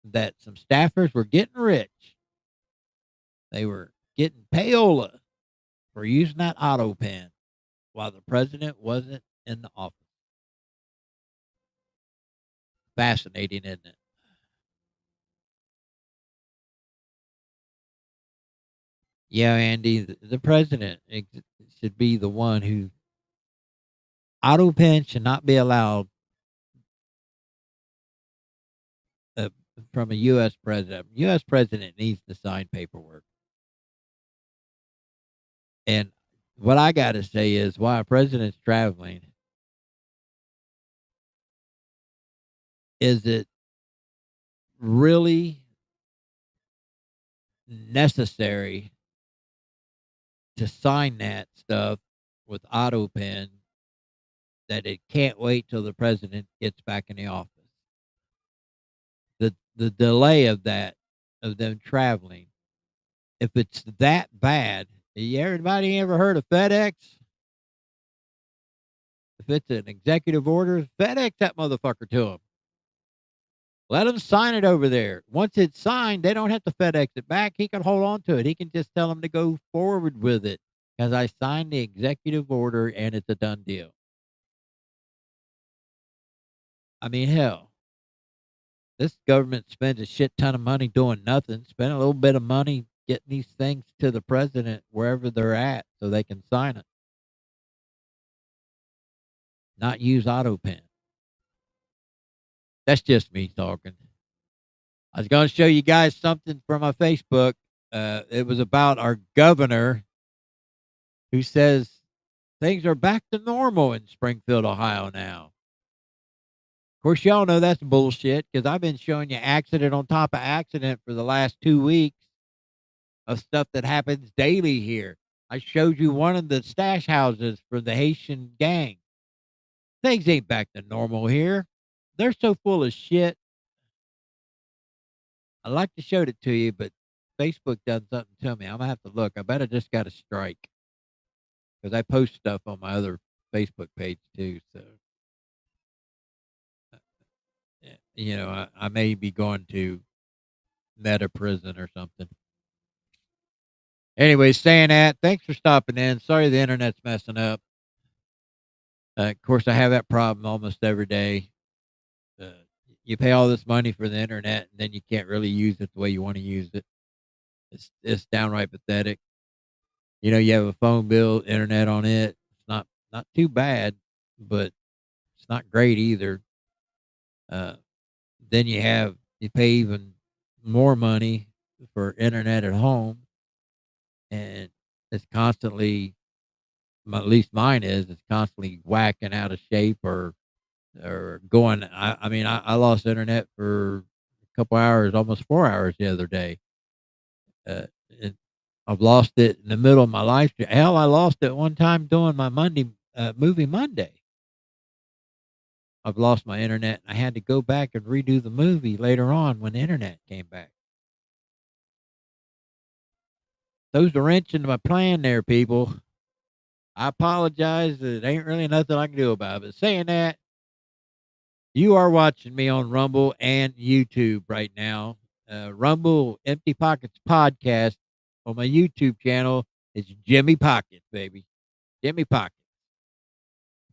that some staffers were getting rich. They were getting payola for using that auto pen while the president wasn't in the office. Fascinating, isn't it? Yeah, Andy, the president should be the one who auto pen should not be allowed from a U.S. president. U.S. president needs to sign paperwork. And what I got to say is, while a president's traveling, is it really necessary to sign that stuff with auto pen that it can't wait till the president gets back in the office? The delay of that, of them traveling, if it's that bad, everybody ever heard of FedEx? If it's an executive order, FedEx that motherfucker to them. Let him sign it over there. Once it's signed, they don't have to FedEx it back. He can hold on to it. He can just tell them to go forward with it, because I signed the executive order and it's a done deal. I mean, hell, this government spends a shit ton of money doing nothing. Spend a little bit of money getting these things to the president wherever they're at so they can sign it. Not use auto pen. That's just me talking. I was going to show you guys something from my Facebook. It was about our governor who says things are back to normal in Springfield, Ohio now. Of course, y'all know that's bullshit, because I've been showing you accident on top of accident for the last 2 weeks of stuff that happens daily here. I showed you one of the stash houses for the Haitian gang. Things ain't back to normal here. They're so full of shit. I'd like to show it to you, but Facebook done something to me. I'm going to have to look. I bet I just got a strike, because I post stuff on my other Facebook page too. So, you know, I may be going to meta prison or something. Anyway, saying that, thanks for stopping in. Sorry the internet's messing up. Of course, I have that problem almost every day. You pay all this money for the internet, and then you can't really use it the way you want to use it. It's downright pathetic. You know, you have a phone bill, internet on it. It's not too bad, but it's not great either. Then you pay even more money for internet at home, and it's constantly, at least mine is, it's constantly whacking out of shape or going. I mean, I lost internet for a couple hours, almost 4 hours the other day. I've lost it in the middle of my life. Hell, I lost it one time doing my movie Monday. I've lost my internet. I had to go back and redo the movie later on when the internet came back. Those a wrench into my plan there, people. I apologize. It ain't really nothing I can do about it. But saying that, you are watching me on Rumble and YouTube right now. Rumble Empty Pockets Podcast. On my YouTube channel, it's Jimmy Pockets, baby. Jimmy Pockets.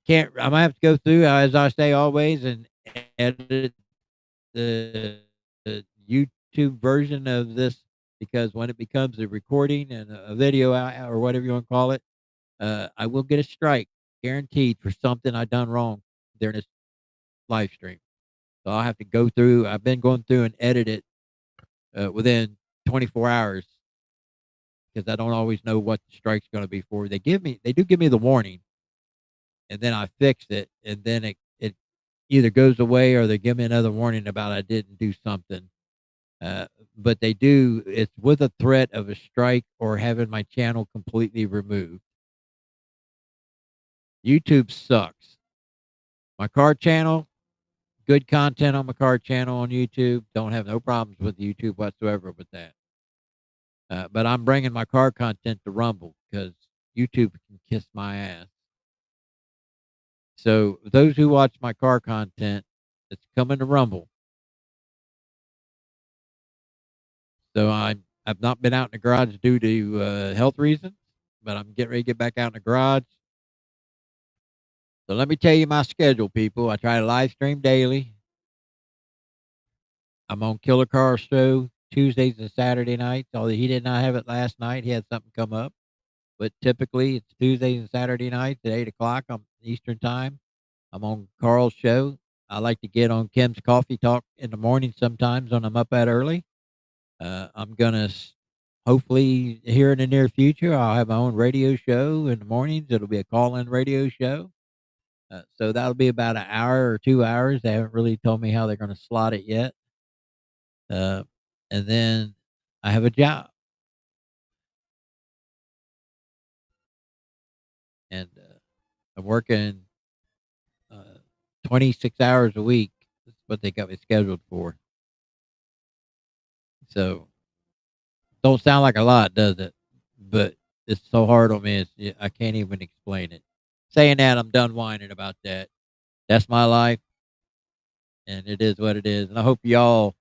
I'm gonna have to go through, as I say always, and edit the YouTube version of this, because when it becomes a recording and a video or whatever you want to call it, I will get a strike, guaranteed, for something I done wrong during this live stream. So I'll have to go through. I've been going through and edit it within 24 hours, because I don't always know what the strike's going to be for. They do give me the warning, and then I fix it, and then it either goes away or they give me another warning about I didn't do something. But it's with a threat of a strike or having my channel completely removed. YouTube sucks. My car channel, good content on my car channel on YouTube. Don't have no problems with YouTube whatsoever with that. But I'm bringing my car content to Rumble, because YouTube can kiss my ass. So those who watch my car content, it's coming to Rumble. So I've not been out in the garage due to health reasons, but I'm getting ready to get back out in the garage. So let me tell you my schedule, people. I try to live stream daily. I'm on Killer Car Show Tuesdays and Saturday nights, although he did not have it last night. He had something come up. But typically it's Tuesdays and Saturday nights at 8 o'clock on Eastern time. I'm on Carl's show. I like to get on Kim's Coffee Talk in the morning sometimes when I'm up that early. I'm gonna hopefully here in the near future I'll have my own radio show in the mornings. It'll be a call-in radio show. So that'll be about an hour or 2 hours. They haven't really told me how they're going to slot it yet. And then I have a job, and I'm working 26 hours a week. That's what they got me scheduled for. So don't sound like a lot, does it? But it's so hard on me. I can't even explain it. Saying that, I'm done whining about that. That's my life, and it is what it is. And I hope y'all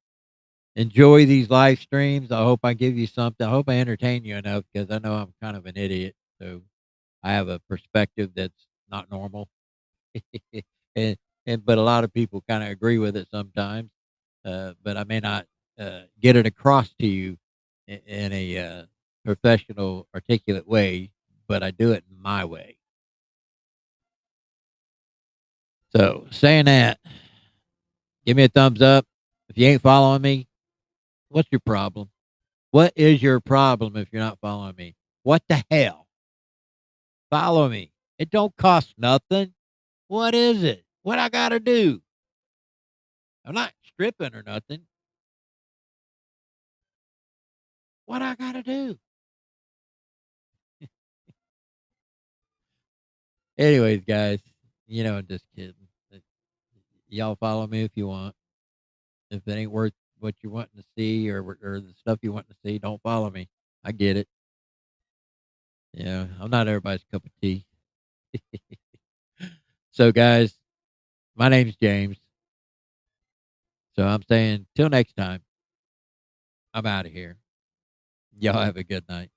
enjoy these live streams. I hope I give you something. I hope I entertain you enough, because I know I'm kind of an idiot. So I have a perspective that's not normal. and, but a lot of people kind of agree with it sometimes. But I may not get it across to you in a professional, articulate way, but I do it my way. So saying that, give me a thumbs up. If you ain't following me, what's your problem? What is your problem if you're not following me? What the hell? Follow me. It don't cost nothing. What is it? What I gotta do? I'm not stripping or nothing. What I gotta do? Anyways, guys, I'm just kidding. Y'all follow me if you want. If it ain't worth what you're wanting to see, or the stuff you want to see, don't follow me. I get it. Yeah, I'm not everybody's cup of tea. So, guys, my name's James. So I'm saying till next time, I'm out of here. Y'all have a good night.